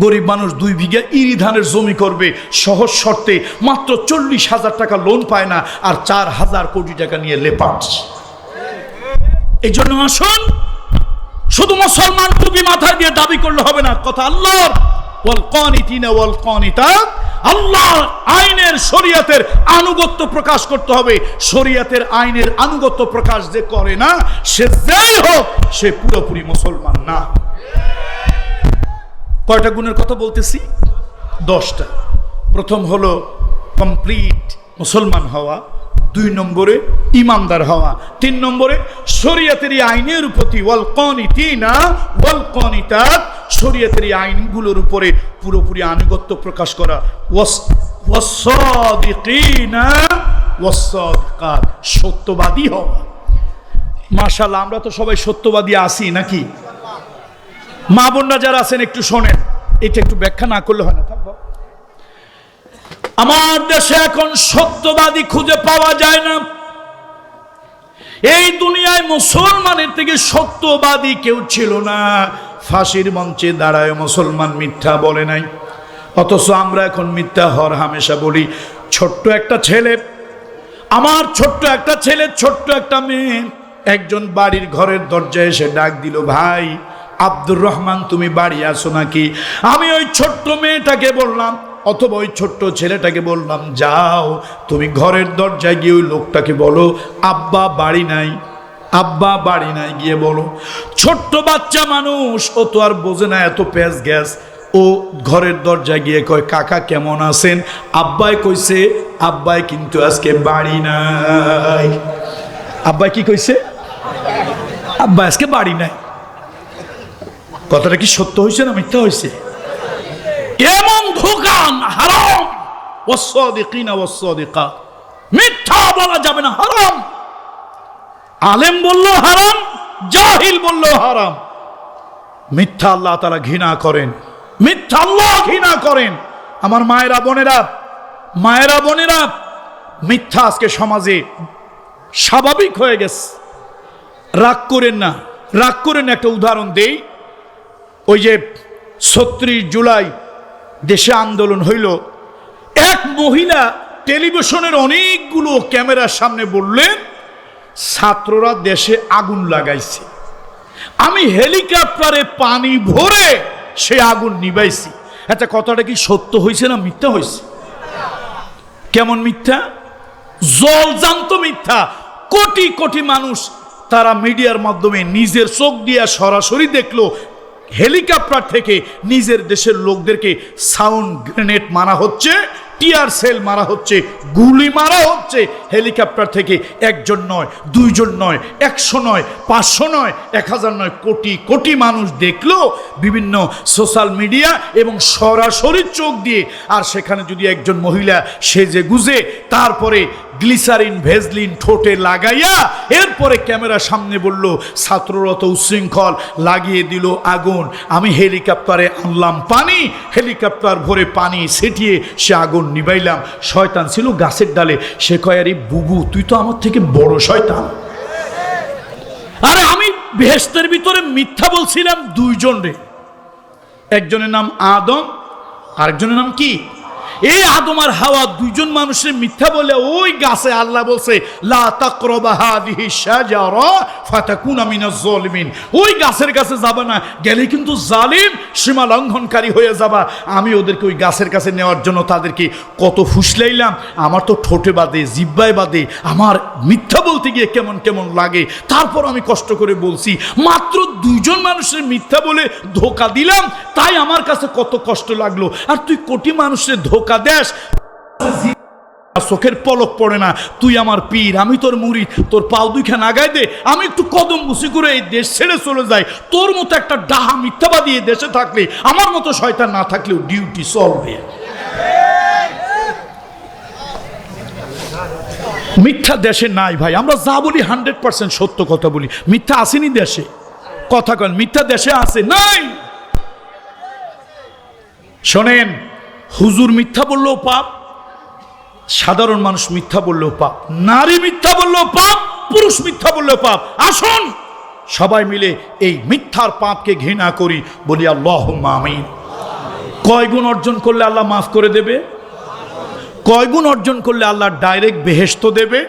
Speaker 1: গরিব মানুষ 2 বিঘা ইরি ধানের জমি করবে সহজ শর্তে, মাত্র 40,000 টাকা লোন পায় না, আর 4,000 কোটি টাকা নিয়ে লেপাট। এই জন্য আসুন, শুধু মুসলমান টুপি মাথায় দিয়ে দাবি করলে হবে না, কথা আল্লাহর, ওয়াল কানিতিনা ওয়াল কানিতাত, আল্লাহর আইনের শরীয়তের আনুগত্য প্রকাশ করতে হবে। শরীয়তের আইনের আনুগত্য প্রকাশ যে করে না, সে যেই হোক, সে পুরোপুরি মুসলমান না। কয়টা গুণের কথা বলতেছি? 10টা। প্রথম হলো কমপ্লিট মুসলমান হওয়া, 2 নম্বরে ইমানদার হওয়া, 3 নম্বরে শরীয়তের আইনের প্রতি ওয়াল কানিতিনা ওয়াল কানিতাত, শরীয়তের আইনগুলোর উপরে পুরোপুরি আনুগত্য প্রকাশ করা, ওয়াস-সাদিকিনা ওয়াস-সাদিকাত, সত্যবাদী হওয়া। মাশাআল্লাহ, আমরা তো সবাই সত্যবাদী আছি নাকি? মা বোনরা যারা আছেন একটু শোনেন, এটা একটু ব্যাখ্যা না করলে হয় না। থাকবো, আমার দেশে এখন সত্যবাদী খুঁজে পাওয়া যায় না। এই দুনিয়ায় মুসলমানের থেকে সত্যবাদী কেউ ছিল না। ফাঁসির মঞ্চে দাঁড়ায় মুসলমান মিথ্যা বলে নাই, অথচ আমরা এখন মিথ্যা হর হামেশা বলি। ছোট্ট একটা ছেলে, আমার ছোট্ট একটা ছেলে, ছোট্ট একটা মেয়ে, একজন বাড়ির ঘরের দরজায় এসে ডাক দিল, ভাই আব্দুর রহমান তুমি বাড়ি আসো নাকি? আমি ওই ছোট্ট মেয়েটাকে বললাম অথবা ওই ছোট্ট ছেলেটাকে বললাম, যাও তুমি ঘরের দরজায় গিয়ে ওই লোকটাকে বলো আব্বা বাড়ি নাই, আব্বা বাড়ি নাই, গিয়ে বলো। ছোট্ট বাচ্চা মানুষ, ও তো আর বোঝে না এত প্যাঁচ গ্যাস। ও ঘরের দরজায় গিয়ে কয়, কাকা কেমন আছেন? আব্বাই কইছে আব্বাই কিন্তু আজকে বাড়ি নাই। আব্বাই কি কইছে? আব্বা আজকে বাড়ি নাই। কথাটা কি সত্য হয়েছে না মিথ্যা হয়েছে? এমন ধোকান হারাম। ওয়াসসাদিকিনা ওয়াসসাদিকাত, মিথ্যা বলা যাবে না, হারাম। আলেম বললো হারাম, জাহিল বললো হারাম। মিথ্যা আল্লাহ তাআলা ঘৃণা করেন, মিথ্যা আল্লাহ ঘৃণা করেন। আমার মায়েরা বোনেরা, মায়েরা বোনেরা, মিথ্যা আজকে সমাজে স্বাভাবিক হয়ে গেছে। রাগ করেন না, রাগ করেন। একটা উদাহরণ দেই। ওই যে ৩৬ জুলাই দেশে আন্দোলন হইল, এক মহিলা টেলিভিশনের অনেকগুলো ক্যামেরার সামনে বললেন, ছাত্ররা দেশে আগুন লাগাইছে, আমি হেলিকপ্টারে পানি ভরে সে আগুন নিভাইছি। আচ্ছা, কথাটা কি সত্য হয়েছে না মিথ্যা হয়েছে? কেমন মিথ্যা? জলজান্ত মিথ্যা। কোটি কোটি মানুষ তারা মিডিয়ার মাধ্যমে নিজের চোখ দিয়ে সরাসরি দেখলো হেলিকপ্টার থেকে নিজের দেশের লোকদেরকে সাউন্ড গ্রেনেড মারা হচ্ছে, টিয়ার সেল মারা হচ্ছে, গুলি মারা হচ্ছে হেলিকপ্টার থেকে। একজন নয়, দুইজন নয়, ১০০ নয়, ৫০০ নয়, ১০০০ নয়, কোটি কোটি মানুষ দেখলো বিভিন্ন সোশ্যাল মিডিয়া এবং সরাসরি চোখ দিয়ে। আর সেখানে যদি একজন মহিলা সেজে গুজে তারপরে গ্লিসারিন ভেজলিন ঠোঁটে লাগাইয়া এরপরে ক্যামেরার সামনে বলল ছাত্ররা তো উচ্ছৃঙ্খল, লাগিয়ে দিল আগুন, আমি হেলিকপ্টারে আনলাম পানি, হেলিকপ্টার ভরে পানি ছিটিয়ে সে আগুন নিবাইলাম। শয়তান ছিল গাছের ডালে। সে কয়, আরে বুবু তুই তো আমার থেকে বড় শয়তান। আরে আমি বেহেশতের ভিতরে মিথ্যা বলছিলাম দুইজন রে, একজনের নাম আদম, আরেকজনের নাম কি? এই আদম আর হাওয়া দুইজন মানুষের মিথ্যা বলে ওই গাছে আল্লাহ বলছে লা তাকরাবা হাযিহি শাজারা ফাতাকুনা মিনাজ জালিমিন। ওই গাছের কাছে যাবে না, গেলে কিন্তু জালিম, সীমা লঙ্ঘনকারী হয়ে যাবা। আমি ওদেরকে ওই গাছের কাছে নেওয়ার জন্য তাদেরকে কত ফুসলাইলাম, আমার তো ঠোঁটে বাদে, জিহ্বায় বাদে, আমার মিথ্যা বলতে গিয়ে কেমন কেমন লাগে। তারপর আমি কষ্ট করে বলছি, মাত্র দুইজন মানুষের মিথ্যা বলে ধোকা দিলাম, তাই আমার কাছে কত কষ্ট লাগলো। আর তুই কোটি মানুষের ধোকা দেশ, চোখের পলক পড়ে না। তুই আমার পীর, আমি তোর মুরিদ, তোর পাও দুইখান আগায় দে, আমি একটু কদম বুসি করে এই দেশ ছেড়ে চলে যাই। তোর মতো একটা ডাহা মিথ্যাবাদী এই দেশে থাকলে, আমার মতো শয়তান না থাকলেও ডিউটি চলবে। মিথ্যা দেশে নাই ভাই। আমরা যা বলি 100% সত্য কথা বলি। মিথ্যা আসেনি দেশে, কথা কন, মিথ্যা দেশে আছে নাই। শোনেন, হুজুর মিথ্যা বললেও পাপ, সাধারণ মানুষ মিথ্যা বললেও পাপ, নারী মিথ্যা বললেও পাপ, পুরুষ মিথ্যা বললেও পাপ। আসুন সবাই মিলে এই মিথ্যার পাপকে ঘৃণা করি, বলি আল্লাহুম্মা আমিন। কয় গুণ অর্জন করলে আল্লাহ মাফ করে দেবে? কয় গুণ অর্জন করলে আল্লাহ ডাইরেক্ট বেহেশত দেবে?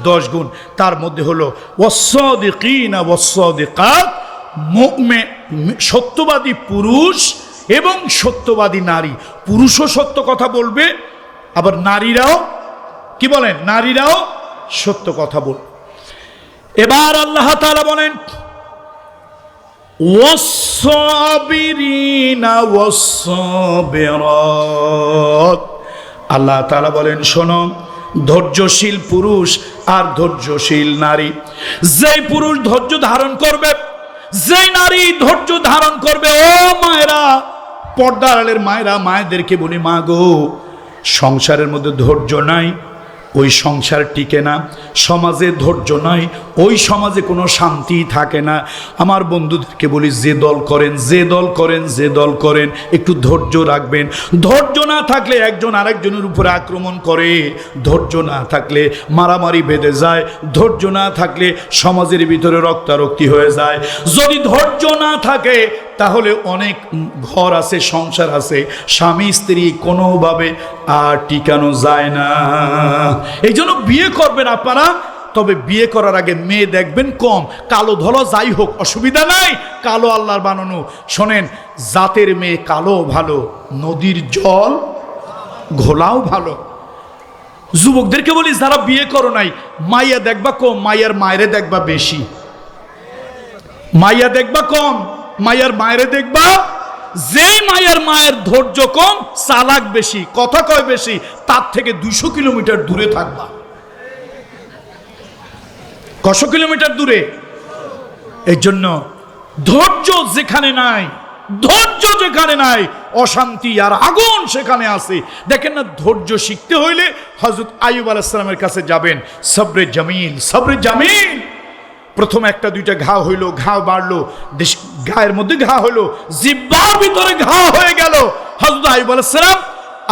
Speaker 1: 10 গুণ। তার মধ্যে হলো ওয়াসসাদিকিনা ওয়াসসাদিকাত, মুমিন সত্যবাদী পুরুষ এবং সত্যবাদী নারী। পুরুষও সত্য কথা বলবে, আবার নারীরাও কি বলেন, নারীরাও সত্য কথা বলবে। এবার আল্লাহ তাআলা বলেন ওয়াসসাবিরিনা ওয়াসসাবিরাত। আল্লাহ তাআলা বলেন, শোনো, ধৈর্যশীল পুরুষ আর ধৈর্যশীল নারী। যেই পুরুষ ধৈর্য ধারণ করবে, যেই নারী ধৈর্য ধারণ করবে, ও মায়েরা, পর্দার আড়ালের মায়েরা, মায়েদেরকে বলি, মা গো, সংসারের মধ্যে ধৈর্য নাই, ওই সংসার টিকে না। সমাজে ধৈর্য নাই, ওই সমাজে কোনো শান্তি থাকে না। আমার বন্ধুদেরকে বলি, যে দল করেন, যে দল করেন, যে দল করেন, একটু ধৈর্য রাখবেন। ধৈর্য না থাকলে একজন আরেকজনের উপরে আক্রমণ করে, ধৈর্য না থাকলে মারামারি বেঁধে যায়, ধৈর্য না থাকলে সমাজের ভিতরে রক্তারক্তি হয়ে যায়। যদি ধৈর্য না থাকে তাহলে অনেক ঘর আছে, সংসার আছে, স্বামী স্ত্রী কোনোভাবে আর টিকানো যায় না। এই জন্য বিয়ে করবেন আপনারা, তবে বিয়ে করার আগে মেয়ে দেখবেন কম, কালো ধলো যাই হোক অসুবিধা নাই, কালো আল্লাহর বানানো। শোনেন, জাতের মেয়ে কালো ভালো, নদীর জল ঘোলাও ভালো। যুবকদেরকে বলি যারা বিয়ে করো নাই, মাইয়া দেখবা কম, মাইয়ার মায়েরে দেখবা বেশি। মাইয়া দেখবা কম, মাইয়ার মায়েরে দেখবা, যেই মায়ের মায়ের ধৈর্য কম, চালাক বেশি, কথা কয় বেশি, তার থেকে 200 কিলোমিটার দূরে থাকবা। কত কিলোমিটার দূরে? এই জন্য ধৈর্য যেখানে নাই, ধৈর্য যেখানে নাই, অশান্তি আর আগুন সেখানে আছে। দেখেন না, ধৈর্য শিখতে হইলে হযরত আইয়ুব আলাইহিস সালামের কাছে যাবেন। সবরে জামিল, সবরে জামিল। প্রথম একটা দুইটা ঘা হইলো, ঘা বাড়লো, গায়ের মধ্যে ঘা হইলো, জিহ্বার ভিতরে ঘা হয়ে গেল। হযরত আইয়ুব আলাইহিস সালাম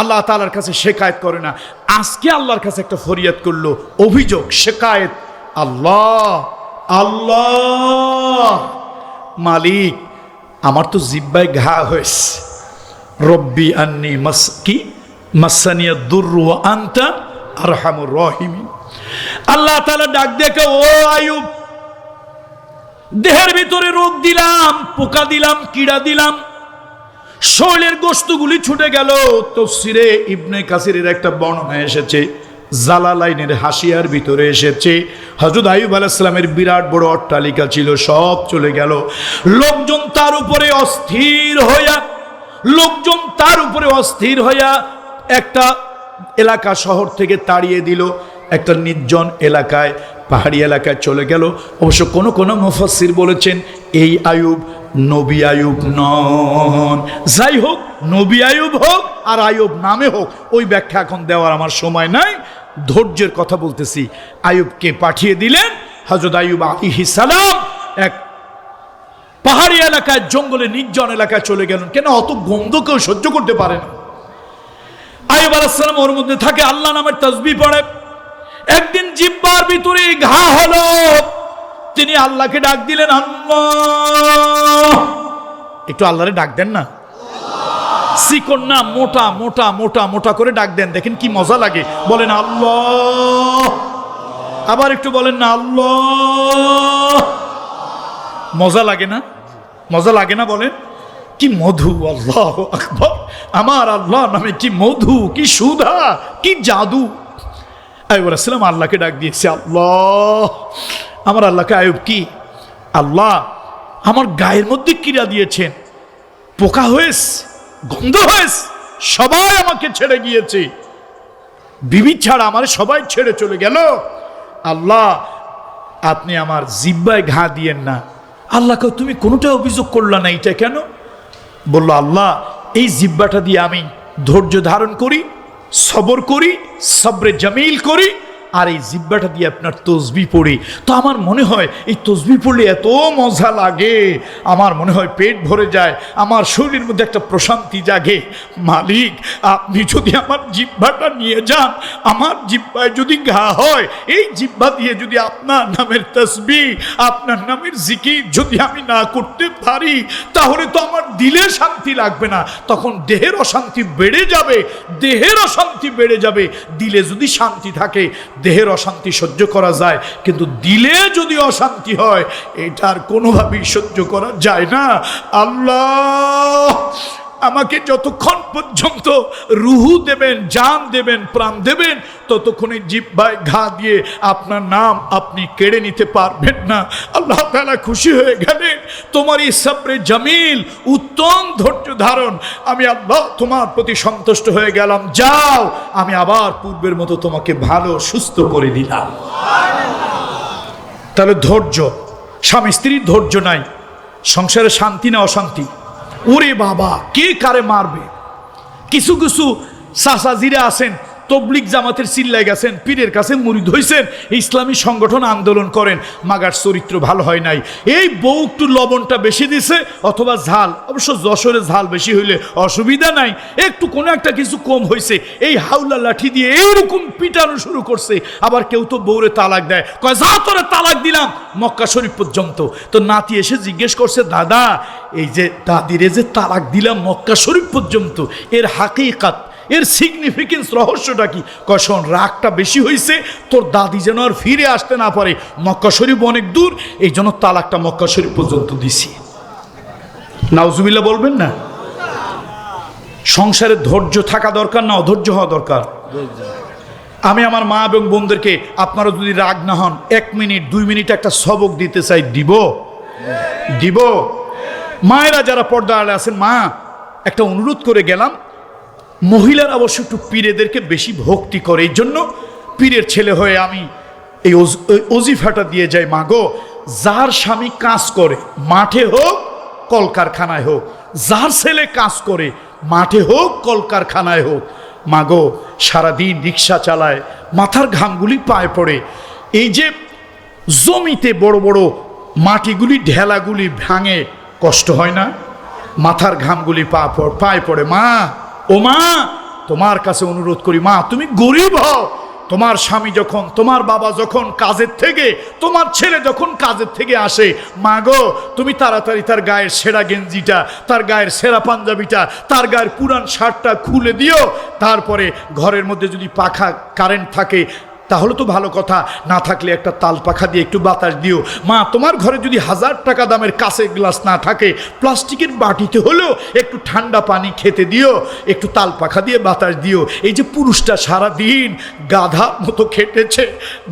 Speaker 1: আল্লাহ তাআলার কাছে শিকায়েত করে না, আজকে আল্লাহর কাছে একটা ফরিয়াদ করলো, অভিযোগ, শিকায়েত। আল্লাহ, আল্লাহ মালিক, আমার তো জিহ্বায় ঘা হয়েছে। রব্বি আন্নি মাসকি মাসানিয়া দুররু ওয়া আনতা আরহামুর রাহিমিন। আল্লাহ তাআলা ডাক দেখে, ও আইয়ুব, দেহের ভিতরে রোগ দিলাম, পোকা দিলাম, কিড়া দিলাম, শরীরের গোশতগুলি ছুটে গেল। তাফসীরে ইবনে কাসিরের একটা বর্ণনা এসেছে, জালালাইনের হাসিয়ার ভিতরে এসেছে, হযরত আইয়ুব আলাইহিস সালামের বিরাট বড় অট্টালিকা ছিল, সব চলে গেল। লোকজন তার উপরে অস্থির হইয়া, লোকজন তার উপরে অস্থির হইয়া একটা এলাকা শহর থেকে তাড়িয়ে দিল, একটা নির্জন এলাকায়, পাহাড়ি এলাকায় চলে গেল। অবশ্য কোন কোন মুফাসসির বলেছেন এই আইয়ুব নবী আইয়ুব নন। যাই হোক, নবী আইয়ুব হোক আর আইয়ুব নামে হোক, ওই ব্যাখ্যা এখন দেওয়ার আমার সময় নাই, ধৈর্যের কথা বলতেছি। আইয়ুবকে পাঠিয়ে দিলেন। হযরত আইয়ুব আলাইহিস সালাম এক পাহাড়ি এলাকায়, জঙ্গলে, নির্জন এলাকায় চলে গেলেন। কেন? অত গন্ধ কেউ সহ্য করতে পারে না। আইয়ুব আলাইহিস সালাম ওর মধ্যে থাকে, আল্লাহ নামের তাসবিহ পড়ে। একদিন জিহ্বার ভিতরে ঘা হলো, তিনি আল্লাহকে ডাক দিলেন, আল্লাহ। একটু আল্লাহরে ডাক দেন না, চিকন না, মোটা মোটা মোটা মোটা করে ডাক দেন, দেখেন কি মজা লাগে। বলেন আল্লাহ, আবার একটু বলেন না আল্লাহ। মজা লাগে না? মজা লাগে না? বলেন কি মধু, আল্লাহু আকবার। আমার আল্লাহ নামে কি মধু, কি সুধা, কি জাদু। আইয়ুব আলাইহিস সালাম আল্লাহকে ডাক দিয়েছে, আল্লাহ। আমার আল্লাহকে আইয়ুব কি, আল্লাহ আমার গায়ের মধ্যে কিরা দিয়েছেন, পোকা হয়েছে, গন্ধ হয়েছে, সবাই আমাকে ছেড়ে গিয়েছে, বিবি ছাড়া আমার সবাই ছেড়ে চলে গেল। আল্লাহ আপনি আমার জিহ্বায় ঘা দিয়েন না। আল্লাহকে তুমি কোনোটা অভিযোগ করলা না, এটা কেন? বলল, আল্লাহ এই জিহ্বাটা দিয়ে আমি ধৈর্য ধারণ করি, সবর করি, সবরে জামিল করি, আর এই জিহ্বাটা দিয়ে আপনার তসবিহ পড়ি। তো আমার মনে হয় এই তসবিহ পড়লে এত মজা লাগে, আমার মনে হয় পেট ভরে যায়, আমার শরীরের মধ্যে একটা প্রশান্তি জাগে। মালিক আপনি যদি আমার জিহ্বাটা নিয়ে যান, আমার জিহ্বায় যদি ঘা হয়, এই জিহ্বা দিয়ে যদি আপনার নামের তসবিহ, আপনার নামের জিকির যদি আমি না করতে পারি, তাহলে তো আমার দিলে শান্তি লাগবে না, তখন দেহের অশান্তি বেড়ে যাবে, দেহের অশান্তি বেড়ে যাবে। দিলে যদি শান্তি থাকে, দেহের অশান্তি সহ্য করা যায়, কিন্তু দিলে যদি অশান্তি হয়, এটার কোনোভাবেই সহ্য করা যায় না। আল্লাহ আমাকে যতক্ষণ পর্যন্ত রুহু দেবেন, জান দেবেন, প্রাণ দেবেন, ততক্ষণে জিহ্বায় ঘা দিয়ে আপনার নাম আপনি কেড়ে নিতে পারবেন না। আল্লাহ তাআলা খুশি হয়ে গেলেন, তোমার এই সবরে জামিল, উত্তম ধৈর্য ধারণ, আমি আল্লাহ তোমার প্রতি সন্তুষ্ট হয়ে গেলাম, যাও আমি আবার পূর্বের মতো তোমাকে ভালো সুস্থ করে দিলাম। তাহলে ধৈর্য, স্বামী স্ত্রীর ধৈর্য নাই, সংসারে শান্তি না অশান্তি। ওরে বাবা, কে কারে মারবে। কিছু কিছু চাচাজিরা আছেন, তবলিগ জামাতের চিল্লায় গেছেন, পীরের কাছে মুরিদ হইছেন, ইসলামী সংগঠন আন্দোলন করেন, মাগার চরিত্র ভালো হয় নাই, এই বউ একটু লবণটা বেশি দিছে অথবা ঝাল, অবশ্য যশোরে ঝাল বেশি হইলে অসুবিধা নাই, একটু কোনো একটা কিছু কম হয়েছে, এই হাউলা লাঠি দিয়ে এইরকম পিটানো শুরু করছে। আবার কেউ তো বউরে তালাক দেয়, কয় যা তোরে তালাক দিলাম মক্কা শরীফ পর্যন্ত। তো নাতি এসে জিজ্ঞেস করছে, দাদা এই যে দাদিরে যে তালাক দিলাম মক্কা শরীফ পর্যন্ত, এর হাকিকাত, এর সিগনিফিকেন্স রহস্যটা কি? কখন রাগটা বেশি হয়েছে, তোর দাদি যেন আর ফিরে আসতে না পারে, মক্কা শরীফ অনেক দূর, এই জন্য তালাকটা মক্কা শরীফ পর্যন্ত দিছি। নাউজুবিল্লাহ বলবেন না? সংসারে ধৈর্য থাকা দরকার না অধৈর্য হওয়া দরকার? আমি আমার মা এবং বোনদেরকে, আপনারা যদি রাগ না হন, 1 মিনিট 2 মিনিট একটা সবক দিতে চাই, দিব। মায়েরা যারা পর্দা আড়ালে আছেন, মা একটা অনুরোধ করে গেলাম, মহিলারা অবশ্য একটু পীরেদেরকে বেশি ভক্তি করে, এই জন্য পীরের ছেলে হয়ে আমি এই ওজিফাটা দিয়ে যাই। মা গো, যার স্বামী কাজ করে, মাঠে হোক কলকারখানায় হোক, যার ছেলে কাজ করে, মাঠে হোক কলকারখানায় হোক, মা গো সারাদিন রিক্সা চালায়, মাথার ঘামগুলি পায়ে পড়ে, এই যে জমিতে বড় বড় মাটিগুলি ঢেলাগুলি ভাঙে, কষ্ট হয় না? মাথার ঘামগুলি পায়ে পড়ে। মা, ও মা, তোমার কাছে অনুরোধ করি, মা তুমি গরিব হও, তোমার স্বামী যখন, তোমার বাবা যখন কাজের থেকে, তোমার ছেলে যখন কাজের থেকে আসে, মা গো তুমি তাড়াতাড়ি তার গায়ের সেরা গেঞ্জিটা, তার গায়ের সেরা পাঞ্জাবিটা, তার গায়ের পুরান শার্টটা খুলে দিও। তারপরে ঘরের মধ্যে যদি পাখা কারেন্ট থাকে তাহলে তো ভালো কথা, না থাকলে একটা তাল পাখা দিয়ে একটু বাতাস দিও। মা, তোমার ঘরে যদি 1000 টাকা দামের কাঁচের গ্লাস না থাকে, প্লাস্টিকের বাটিতে হলেও একটু ঠান্ডা পানি খেতে দিও, একটু তাল পাখা দিয়ে বাতাস দিও। এই যে পুরুষটা সারাদিন গাধা মতো খেটেছে,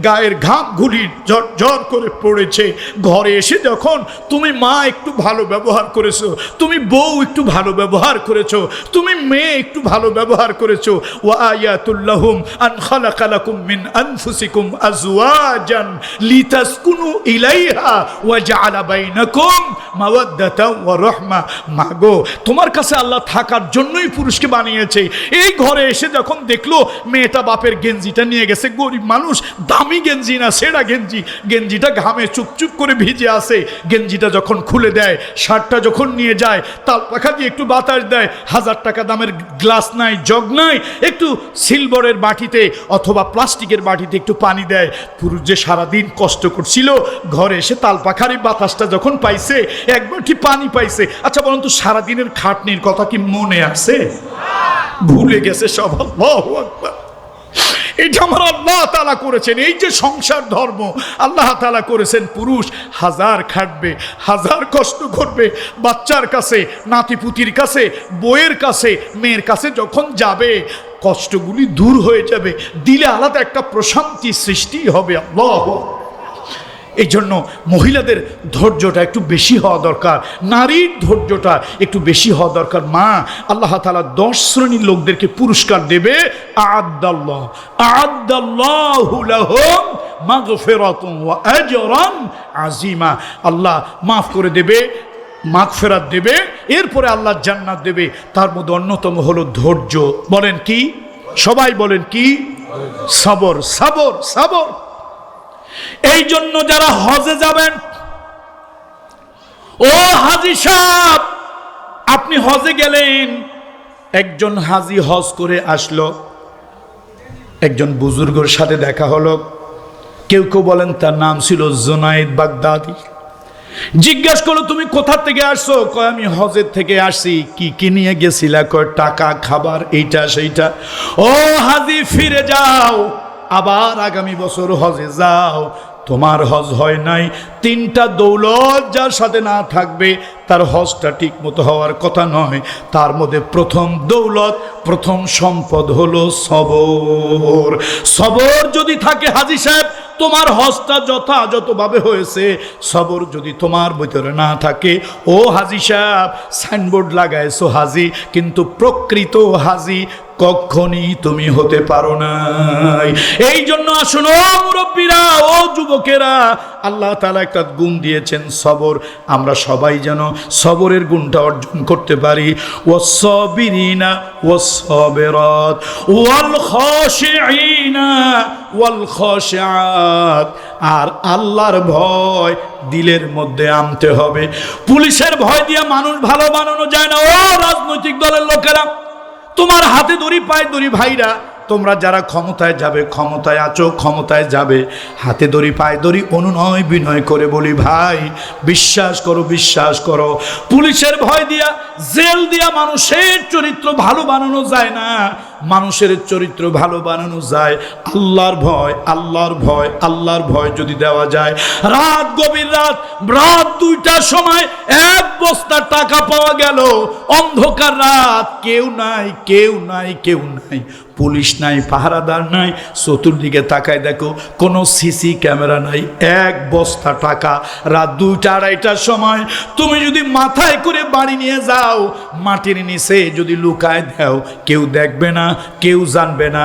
Speaker 1: গায়ের ঘামগুলি ঝরঝর করে পড়েছে, ঘরে এসে যখন তুমি মা একটু ভালো ব্যবহার করেছো, তুমি বউ একটু ভালো ব্যবহার করেছো, তুমি মেয়ে একটু ভালো ব্যবহার করেছো, ওয়া আয়াতুল্লাহুম আন খালাকা লাকুম মিন আনফুসিকুম আজওয়াজান লিতাসকুনু ইলাইহা ওয়া জাআলা বাইনাকুম মাওয়াদ্দাতাও ওয়া রাহমা। মাগো, তোমার কাছে আল্লাহ থাকার জন্যই পুরুষকে বানিয়েছে। এই ঘরে এসে যখন দেখলো মেয়েটা বাপের গেঞ্জিটা নিয়ে গেছে, গরিব মানুষ, দামি গেঞ্জি না, সেরা গেঞ্জিটা ঘামে চুপচুপ করে ভিজে আসে, গেঞ্জিটা যখন খুলে দেয়, শার্টটা যখন নিয়ে যায়, তাল পাখা দিয়ে একটু বাতাস দেয়, 1000 টাকা দামের গ্লাস নাই, জগ নাই, একটু সিলভারের বাটিতে অথবা প্লাস্টিকের বাটিতে একটু পানি দেয়। পুরুষ যে সারাদিন কষ্ট করছিল, ঘরে এসে তাল পাখার বাতাসটা যখন পাইছে, এক বাটি পানি পাইছে, আচ্ছা বলুন তো সারাদিনের খাটনির কথা কি মনে আছে? ভুলে গেছে সব। আল্লাহু আকবার। এটা আমার আল্লাহ তাআলা করেছেন। এই যে সংসার ধর্ম আল্লাহ তাআলা করেছেন, পুরুষ 1000 খাটবে, 1000 কষ্ট করবে, বাচ্চার কাছে, নাতিপুতির কাছে, বউয়ের কাছে, মেয়ের কাছে যখন যাবে, কষ্টগুলি দূর হয়ে যাবে, দিলে আলাদা একটা প্রশান্তি সৃষ্টি হবে। আল্লাহ, এই জন্য মহিলাদের ধৈর্যটা একটু বেশি হওয়া দরকার, নারীর ধৈর্যটা একটু বেশি হওয়া দরকার। মা, আল্লাহ তাআলা 10 শ্রেণীর লোকদেরকে পুরস্কার দেবে। আ'আদাল্লাহু লাহুম মাগফিরাতুন ওয়া আজরান আযীমা। আল্লাহ মাফ করে দেবে, মাগফিরাত দেবে, এরপরে আল্লাহ জান্নাত দেবে। তার মধ্যে অন্যতম হলো ধৈর্য। বলেন কি? সবাই বলেন কি? সবর, সবর, সবর। এই জন্য যারা হজে যাবেন, ও হাজী সাহেব, আপনি হজে গেলেন, একজন হাজী হজ করে আসলো, একজন বুজুর্গের সাথে দেখা হলো, কেউ কেউ বলেন তার নাম ছিল জুনাইদ বাগদাদি। জিজ্ঞেস করলো তুমি কোথা থেকে আসছো? কয় আমি হজের থেকে আসছি। কি কি নিয়ে গেছিলা? কয় টাকা, খাবার, এইটা সেইটা। ও হাজী, ফিরে যাও, আবার আগামী বছর হজে যাও। তোমার হজ হয় নাই। 3টা দৌলত যার সাথে না থাকবে তার হজটা ঠিক মতো হওয়ার কথা নয়। তার মধ্যে প্রথম দৌলত, প্রথম সম্পদ হলো সবর। সবর যদি থাকে হাজী সাহেব, তোমার হজটা যথাযথভাবে হয়েছে। সবর যদি তোমার ভিতরে না থাকে, ও হাজী সাহেব, সাইনবোর্ড লাগাইছো হাজী, কিন্তু প্রকৃত হাজী কখনই তুমি হতে পারো না। এই জন্য আসুন ও মুরব্বীরা, ও যুবকেরা, আল্লাহ তাআলা একটা গুণ দিয়েছেন সবর। আমরা সবাই যেন সবরের গুণটা অর্জন করতে পারি। ওয়াস-সাবিরিনা ওয়াস-সাবিরাত ওয়াল খাশিঈনা ওয়াল খাশিআত। আর আল্লাহর ভয় দিলের মধ্যে আনতে হবে। পুলিশের ভয় দিয়ে মানুষ ভালো বানানো যায় না। ও রাজনৈতিক দলের লোকেরা, তোমার হাতে দড়ি পায়ে দড়ি, ভাইরা তোমরা যারা ক্ষমতায় যাবে, ক্ষমতায় আছো, ক্ষমতায় যাবে, হাতে দড়ি পায়ে দড়ি, অনুনয় বিনয় করে বলি, ভাই বিশ্বাস করো, বিশ্বাস করো, পুলিশের ভয় দিয়া, জেল দিয়া মানুষের চরিত্র ভালো বানানো যায় না। মানুষের চরিত্র ভালো বানানো যায়। আল্লাহর ভয়, আল্লাহর ভয়, আল্লাহর ভয় যদি দেওয়া যায়। রাত, গভীর রাত, রাত 2টার সময় এক বস্তা টাকা পাওয়া গেল, অন্ধকার রাত, কেউ নাই, কেউ নাই, কেউ নাই, পুলিশ নাই, পাহারাদার নাই, চতুর্দিকে তাকায় দেখো কোনো সিসি ক্যামেরা নাই, এক বস্তা টাকা। রাত 2টা 2:30টার সময় তুমি যদি মাথায় করে বাড়ি নিয়ে যাও, মাটির নিচে যদি লুকায় দাও, কেউ দেখবে না, কেউ জানবে না,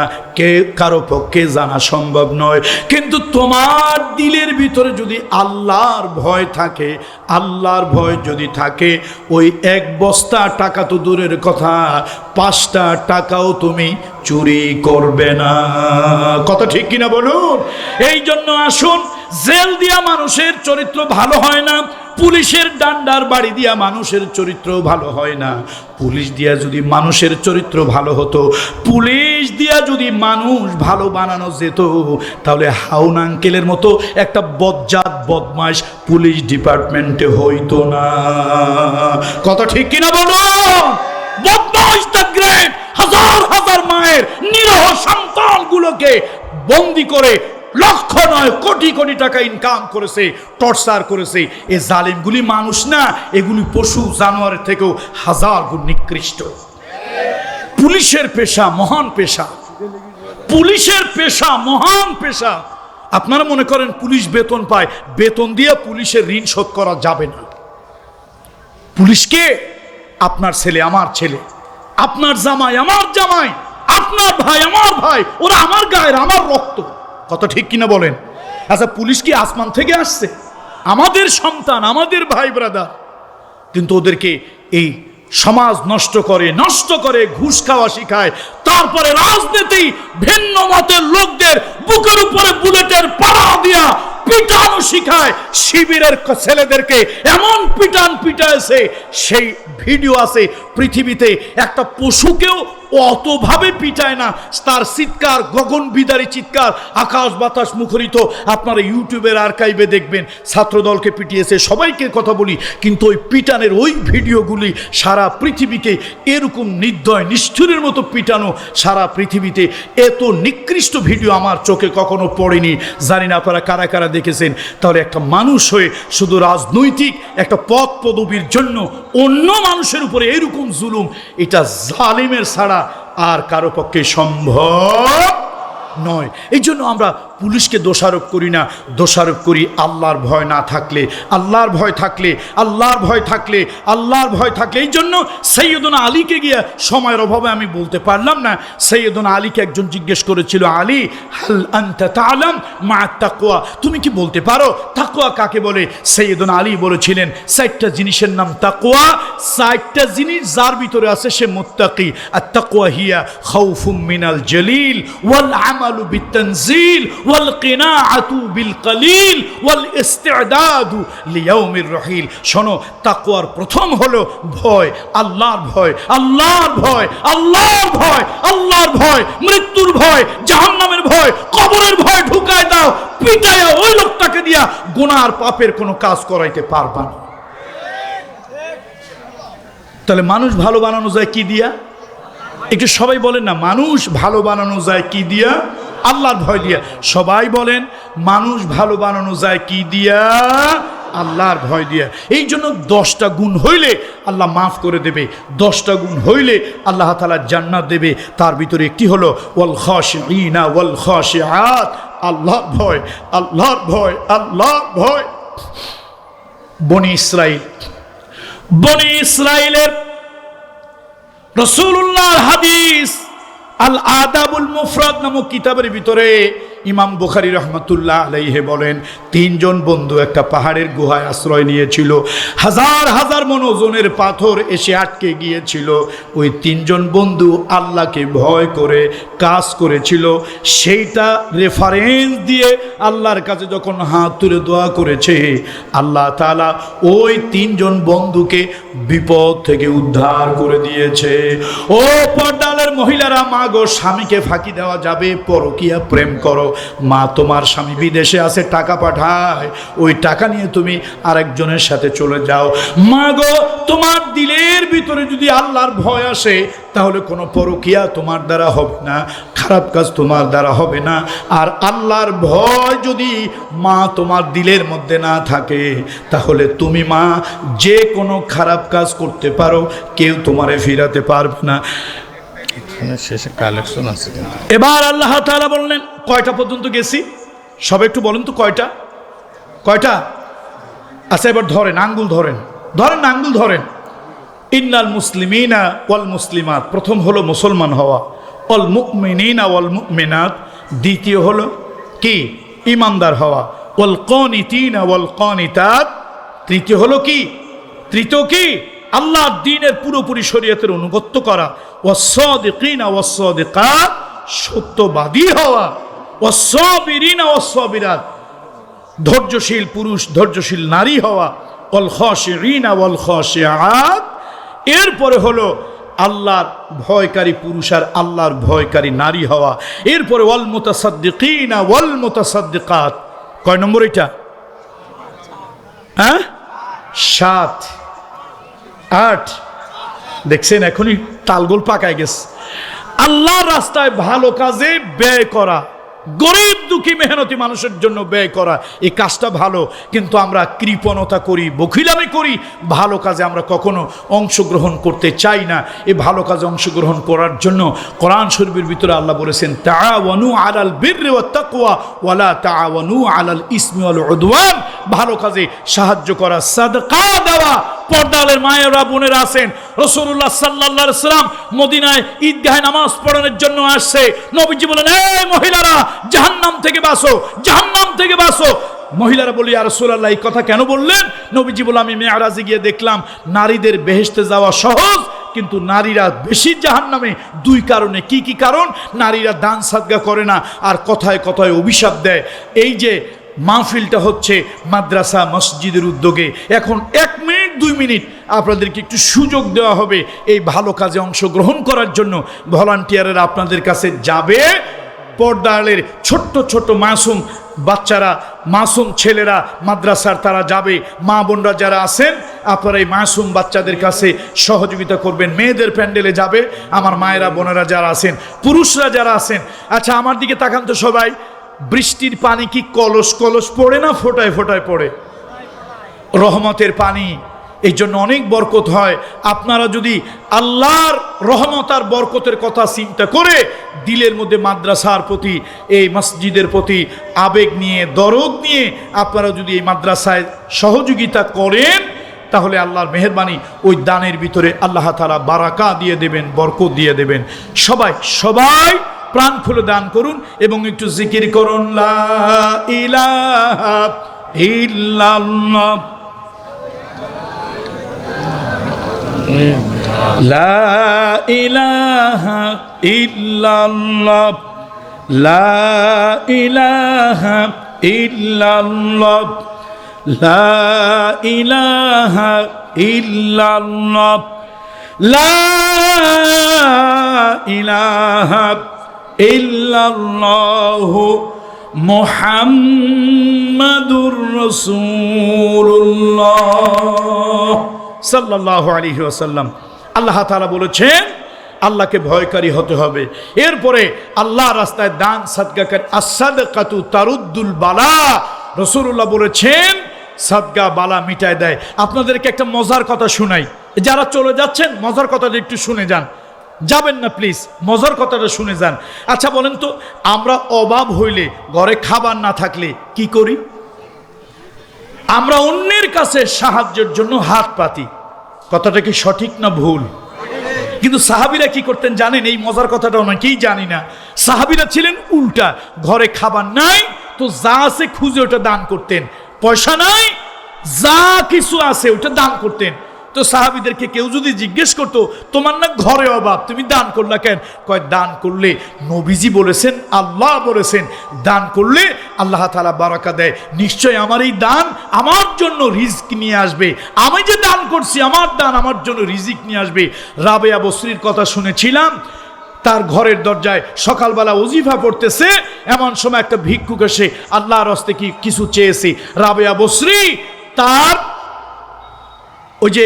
Speaker 1: কারো পক্ষে জানা সম্ভব নয়। কিন্তু তোমার দিলের ভিতরে যদি আল্লাহর ভয় থাকে, আল্লাহর ভয় যদি থাকে, ওই এক বস্তা টাকা তো দূরের কথা, 5টা টাকাও তুমি চুরি করবে না। কথা ঠিক কিনা বলুন? এই জন্য আসুন, জেল দিয়া মানুষের চরিত্র ভালো হয় না, পুলিশের ডান্ডার বাড়ি দিয়া মানুষের চরিত্র ভালো হয় না। পুলিশ দিয়া যদি মানুষের চরিত্র ভালো হতো, পুলিশ দিয়া যদি মানুষ ভালো বানানো যেত, তাহলে হাউন আঙ্কেলের মতো একটা বজ্জাত বদমাশ পুলিশ ডিপার্টমেন্টে হইতো না। কথা ঠিক কিনা বলুন? বদমাশ দ্য গ্রেট হাজার হাজার মায়ের নিরহ সন্তানগুলোকে বন্দি করে লক্ষ নয় কোটি কোটি টাকা ইনকাম করেছে, টর্চার করেছে। এই জালিমগুলি মানুষ না, এগুলি পশু জানোয়ারের থেকেও হাজার গুণ নিকৃষ্ট। পুলিশের পেশা মহান পেশা, পুলিশের পেশা মহান পেশা। আপনারা মনে করেন পুলিশ বেতন পায়, বেতন দিয়ে পুলিশের ঋণ শোধ করা যাবে না। পুলিশকে আপনার ছেলে আমার ছেলে, আপনার জামাই আমার জামাই, আপনার ভাই আমার ভাই, ওরা আমার গায়ের, আমার রক্ত। কত ঠিক কিনা বলেন? আচ্ছা, পুলিশ কি আসমান থেকে আসছে? আমাদের সন্তান, আমাদের ভাই ব্রাদার। কিন্তু ওদেরকে এই সমাজ নষ্ট করে ঘুষ খাওয়া শিখায়, তারপরে রাজনীতি ভিন্ন মতের লোকদের বুকের উপরে বুলেটের পাড়া দিয়া পিটানো শিখায়। শিবিরের ছেলেদেরকে এমন পিটাইছে, সেই ভিডিও আছে পৃথিবীতে। একটা পশুকেও অতভাবে পিটায় না, তার চিৎকার গগন বিদারী চিৎকার, আকাশ বাতাস মুখরিত। আপনারা ইউটিউবের আর্কাইভে দেখবেন, ছাত্রদলকে পিটিয়েছে, সবাইকে কথা বলি, কিন্তু ওই পিটানের ওই ভিডিওগুলি সারা পৃথিবীকে এরকম নির্দয় নিষ্ঠুরের মতো পিটানো, সারা পৃথিবীতে এত নিকৃষ্ট ভিডিও আমার চোখে কখনো পড়েনি। জানি না আপনারা কারা কারা দেখেছেন। তাহলে একটা মানুষ হয়ে শুধু রাজনৈতিক একটা পদ পদবীর জন্য অন্য মানুষের উপরে এরকম জুলুম, এটা জালিমের ছাড়া আর কারো পক্ষে সম্ভব নয়। এই জন্য আমরা পুলিশকে দোষারোপ করি না, দোষারোপ করি আল্লাহর ভয় না থাকলে, আল্লাহর ভয় থাকলে, আল্লাহর ভয় থাকলে, আল্লাহর ভয় থাকলে। এই জন্য সৈয়দনা আলীকে গিয়ে সময়ের অভাবে আমি বলতে পারলাম না, সৈয়দনা আলীকে একজন জিজ্ঞেস করেছিল, আলী হাল আনতা তাআলাম মা তাকওয়া, তুমি কি বলতে পারো তাকওয়া কাকে বলে? সৈয়দনা আলী বলেছিলেন, 4টা জিনিসের নাম তাকওয়া, 4টা জিনিস যার ভিতরে আছে সে মুত্তাকি। আর তাকওয়া হিয়া খাউফুম মিনাল জলিল ওয়াল আমালু বিতানজিল ওয়াল কিনাআতু বিল কলিল ওয়াল ইস্তিদাদু লিয়াউমির রহিল। শোনো, তাকওয়ার প্রথম হলো ভয়, আল্লাহর ভয়, আল্লাহর ভয়, আল্লাহর ভয়, আল্লাহর ভয়, মৃত্যুর ভয়, জাহান্নামের ভয়, কবরের ভয় ঢুকায় দাও, পিটায়া ওই লোকটাকে দিয়া গুনাহ পাপের কোনো কাজ করাইতে পারবা না। তাহলে মানুষ ভালো বানানো যায় কি দিয়া? একটু সবাই বলেন না, মানুষ ভালো বানানো যায় কি দিয়া? আল্লাহর ভয় দিয়া। সবাই বলেন, মানুষ ভালো বানানো যায় কি দিয়া? আল্লাহর ভয় দিয়া। এই জন্য 10টা গুণ হইলে আল্লাহ মাফ করে দেবে, 10টা গুণ হইলে আল্লাহ তাআলা জান্নাত দেবে। তার ভিতরে একটি হলো ওয়াল খাশিঈনা ওয়াল খাশিআত, আল্লাহর ভয়, আল্লাহর ভয়, আল্লাহর ভয়। বনি ইসরাইলের রাসূলুল্লাহর হাদিস আল আদাবুল মুফরাদ নামক কিতাবের ভিতরে ইমাম বুখারী রহমতুল্লাহ আলাইহি বলেন, 3 জন বন্ধু একটা পাহাড়ের গুহায় আশ্রয় নিয়েছিল। হাজার হাজার মন ওজনের পাথর এসে আটকে গিয়েছিল। ওই 3 জন বন্ধু আল্লাহকে ভয় করে কাজ করেছিল। সেইটা রেফারেন্স দিয়ে আল্লাহর কাছে যখন হাত তুলে দোয়া করেছে, আল্লাহ তাআলা ওই 3 জন বন্ধুকে বিপদ থেকে উদ্ধার করে দিয়েছে। ও পর্দালের মহিলারা, মা গো, স্বামীকে ফাঁকি দেওয়া যাবে? পরকীয়া প্রেম করো। মা, তোমার স্বামী বিদেশে আছে, টাকা পাঠায়, ওই টাকা নিয়ে তুমি আরেকজনের সাথে চলে যাও। মা গো, তোমার দিলের ভিতরে যদি আল্লাহর ভয় আসে, তাহলে কোনো পরকিয়া তোমার দ্বারা হবে না, খারাপ কাজ তোমার দ্বারা হবে না। আর আল্লাহর ভয় যদি মা তোমার দিলের মধ্যে না থাকে, তাহলে তুমি মা যে কোনো খারাপ কাজ করতে পারো, কেউ তোমারে ফিরাতে পারবে না।
Speaker 2: শেষে কালেকশন আছে।
Speaker 1: এবার আল্লাহ তাআলা বললেন, কয়টা পর্যন্ত গেছি সব একটু বলেন তো, কয়টা কয়টা? আচ্ছা এবার ধরেন, আঙ্গুল ধরেন, ধরেন আঙ্গুল ধরেন। ইন্নাল মুসলিমিনা ওয়াল মুসলিমাত, প্রথম হলো মুসলমান হওয়া। ওয়াল মুমিনিনা ওয়াল মুমিনাত, দ্বিতীয় হলো কি? ইমানদার হওয়া। ওয়াল কানিতিনা ওয়াল কানিতাত, তৃতীয় হলো কি? তৃতীয় কি? আল্লাহর দ্বীনের পুরোপুরি শরীয়তের অনুগত্য করা। ওয়াস-সাদিকিনা ওয়াস-সাদিকাত, সত্যবাদী হওয়া। ওয়াস-সাবিরিনা ওয়াস-সাবিরাত, ধৈর্যশীল পুরুষ ধৈর্যশীল নারী হওয়া। ওয়াল খাশিঈনা ওয়াল খাশিআত, এরপরে হলো আল্লাহর ভয়কারী পুরুষ আর আল্লাহর ভয়কারী নারী হওয়া। এরপরে ওয়াল মুতাসাদ্দিকিনা ওয়াল মুতাসাদ্দিকাত, কয় নম্বর এটা? হ্যাঁ, 7 8। দেখছেন এখনই তালগোল পাকায় গেছে। আল্লাহর রাস্তায় ভালো কাজে ব্যয় করা, গরিব দুঃখী মেহনতি মানুষের জন্য ব্যয় করা, এই কাজটা ভালো। কিন্তু আমরা কৃপণতা করি, বখিলামি করি, ভালো কাজে আমরা কখনো অংশগ্রহণ করতে চাই না। এই ভালো কাজে অংশগ্রহণ করার জন্য কোরআন শরীফের ভিতরে আল্লাহ বলেছেন, তাআওয়ানু আলাল বিররি ওয়াত তাকওয়া ওয়ালা তাআওয়ানু আলাল ইসমি ওয়াল উদওয়ান, ভালো কাজে সাহায্য করা, সাদকা দেওয়া। পর্দালের মায়েরা বোনেরা আছেন, রাসূলুল্লাহ সাল্লাল্লাহু আলাইহি ওয়াসাল্লাম মদিনায় ঈদগাহে নামাজ পড়ানোর জন্য আসছে। নবীজি বলেন, এই মহিলারা জাহান্নাম থেকে বাঁচো, জাহান্নাম থেকে বাঁচো। মহিলারা বলি, ইয়া রাসূলুল্লাহ এই কথা কেন বললেন? নবীজি বলে, আমি মেরাজে গিয়ে দেখলাম নারীদের বেহেশতে যাওয়া সহজ, কিন্তু নারীরা বেশি জাহান্নামে। 2 কারণে। কি কি কারণ? নারীরা দান সাদকা করে না, আর কথায় কথায় অভিশাপ দেয়। এই যে মাহফিলটা হচ্ছে মাদ্রাসা মসজিদের উদ্যোগে, এখন 1 মিনিট 2 মিনিট আপনাদেরকে একটু সুযোগ দেওয়া হবে এই ভালো কাজে অংশগ্রহণ করার জন্য। ভলান্টিয়ারেরা আপনাদের কাছে যাবে, পর্দালের ছোট্ট ছোট্ট মাসুম বাচ্চারা, মাসুম ছেলেরা মাদ্রাসার তারা যাবে। মা বোনরা যারা আছেন, আপনারা এই মাসুম বাচ্চাদের কাছে সহযোগিতা করবেন। মেয়েদের প্যান্ডেলে যাবে আমার মায়েরা বোনেরা যারা আছেন, পুরুষরা যারা আছেন। আচ্ছা আমার দিকে তাকান তো সবাই, বৃষ্টির পানি কি কলস কলস পড়ে না ফোটায় ফোটায় পড়ে? রহমতের পানি, এই জন্য অনেক বরকত হয়। আপনারা যদি আল্লাহর রহমত আর বরকতের কথা চিন্তা করে দিলের মধ্যে মাদ্রাসার প্রতি, এই মসজিদের প্রতি আবেগ নিয়ে, দরদ নিয়ে আপনারা যদি এই মাদ্রাসায় সহযোগিতা করেন, তাহলে আল্লাহর মেহেরবানি ওই দানের ভিতরে আল্লাহ তাআলা বারাকা দিয়ে দেবেন, বরকত দিয়ে দেবেন। সবাই সবাই প্রাণ খুলে দান করুন এবং একটু জিকির করুন, লা ইলাহা ইল্লাল্লাহ, লা ইলাহা ইল্লাল্লাহ, লা ইলাহা ইল্লাল্লাহ, লা ইলাহা ইল্লাল্লাহ, লা ইলাহা ইল্লাল্লাহু মুহাম্মাদুর রাসূলুল্লাহ সাল্লাল্লাহু আলাইহি ওয়াসাল্লাম। আল্লাহ তাআলা বলেছেন আল্লাহকে ভয়কারী হতে হবে। এরপরে আল্লাহ রাস্তায় দান সাদকা কর, আস-সাদকাতু তারুদ্দুল বালা। রাসূলুল্লাহ বলেছেন সাদকা বালা মিটায় দেয়। আপনাদেরকে একটা মজার কথা শোনাই, যারা চলে যাচ্ছেন মজার কথাটা একটু শুনে যান, যাবেন না প্লিজ, মজার কথাটা শুনে যান। আচ্ছা বলেন তো, আমরা অভাব হইলে, ঘরে খাবার না থাকলে কি করি? আমরা অন্যের কাছে সাহায্যের জন্য হাত পাতি। কথাটা কি সঠিক না ভুল? কিন্তু সাহাবীরা কি করতেন জানেন? এই মজার কথাটা অনেকেই জানি না। সাহাবীরা ছিলেন উল্টা, ঘরে খাবার নাই তো যা আছে খুঁজে ওটা দান করতেন, পয়সা নাই যা কিছু আছে ওটা দান করতেন। তো সাহাবীদেরকে কেউ যদি জিজ্ঞেস করতো, তোমার না ঘরে অভাব, তুমি দান করলা কেন? কয়, দান করলে নবীজি বলেছেন, আল্লাহ বলেছেন, দান করলে আল্লাহ তাআলা বারাকা দেয়। নিশ্চয় আমার এই দান আমার জন্য রিজিক নিয়ে আসবে। আমি যে দান করছি, আমার দান আমার জন্য রিজিক নিয়ে আসবে। রাবেয়া বসরির কথা শুনেছিলাম, তার ঘরের দরজায় সকালবেলা ওজিফা পড়তেছে, এমন সময় একটা ভিক্ষুক এসে আল্লাহর হস্তে কিছু চেয়েছে। রাবেয়া বসরি তার ওই যে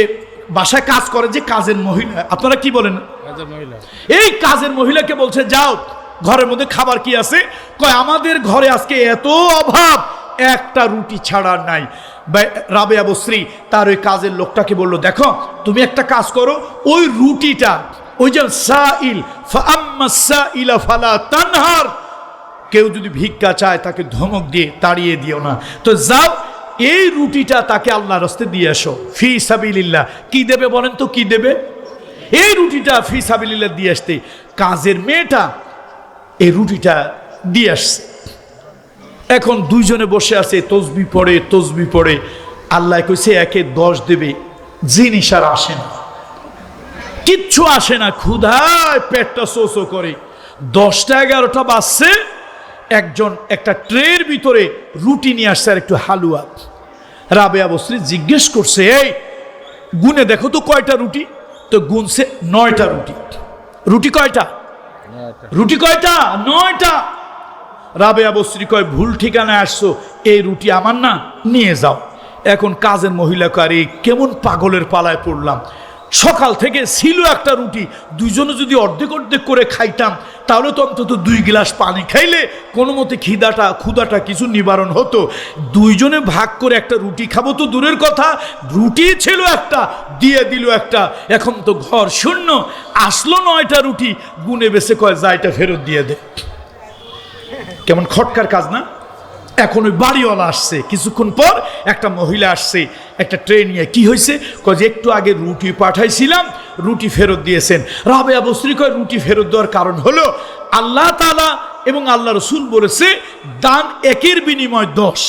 Speaker 1: বাসায় কাজ করে যে কাজের মহিলা, আপনারা কি বলেন?
Speaker 2: কাজের মহিলা।
Speaker 1: এই কাজের মহিলাকে বলছে যাও ঘরের মধ্যে খাবার কি আছে, কয় আমাদের ঘরে আজকে এত অভাব, একটা রুটি ছাড়া নাই। রাবেয়া বসরি তার ওই কাজের লোকটাকে বলল, দেখো তুমি একটা কাজ করো, ওই রুটিটা ওই যে সাইল ফাআম্মা সাইলা ফালা তানহার, কেউ যদি ভিক্ষা চায় তাকে ধমক দিয়ে তাড়িয়ে দিও না, তো যাও এই রুটিটা তাকে আল্লাহর রাস্তায় দিয়ে আসো, ফি সাবিলিল্লাহ। কি দেবে বলেন তো, কি দেবে? এই রুটিটা ফি সাবিলিল্লাহ দিয়ে আসতে কাজের মেয়েটা এই রুটিটা দিয়ে আসছে। এখন দুইজনে বসে আছে, তসবি পড়ে আল্লাহ কইছে 1-এ 10 দেবে, জিনিস আর আসে না, কিচ্ছু আসে না, ক্ষুধায় পেটটা শোষো করে। 10টা 11টা বাজছে, একজন একটা ট্রের ভিতরে রুটি নিয়ে আসছে আর একটু হালুয়া। রাবেয়া বসরি জিজ্ঞেস করছে, এই গুনে দেখো তো কয়টা রুটি, তো গুনছে 9টা রুটি। রুটি কয়টা? রুটি কয়টা? 9টা। রাবেয়া বসরি কয়, ভুল ঠিকানায় আসছো, এই রুটি আমার না, নিয়ে যাও। এখন কাজের মহিলা কয়, কেমন পাগলের পালায় পড়লাম, সকাল থেকে ছিল একটা রুটি, দুইজনে যদি অর্ধেক অর্ধেক করে খাইতাম তাহলে তো অন্তত 2 গ্লাস পানি খাইলে কোনো মতে ক্ষুধাটা কিছু নিবারণ হতো। দুইজনে ভাগ করে একটা রুটি খাবো তো দূরের কথা, রুটি ছিল একটা, দিয়ে দিল একটা। এখন তো ঘর শূন্য, আসলো 9টা রুটি, গুনে বেছে কয় যা এটা ফেরত দিয়ে দে। কেমন খটকার কাজ না? এখন ওই বাড়িওয়ালা আসছে, কিছুক্ষণ পর একটা মহিলা আসছে একটা ট্রেন নিয়ে। কি হয়েছে? কয় যে একটু আগে রুটি পাঠাইছিলাম, রুটি ফেরত দিয়েছেন। রাবেয়া বসরি কয়, রুটি ফেরত দেওয়ার কারণ হলো আল্লাহ তাআলা এবং আল্লাহ রসুল বলেছে দান 1-এর বিনিময় 10,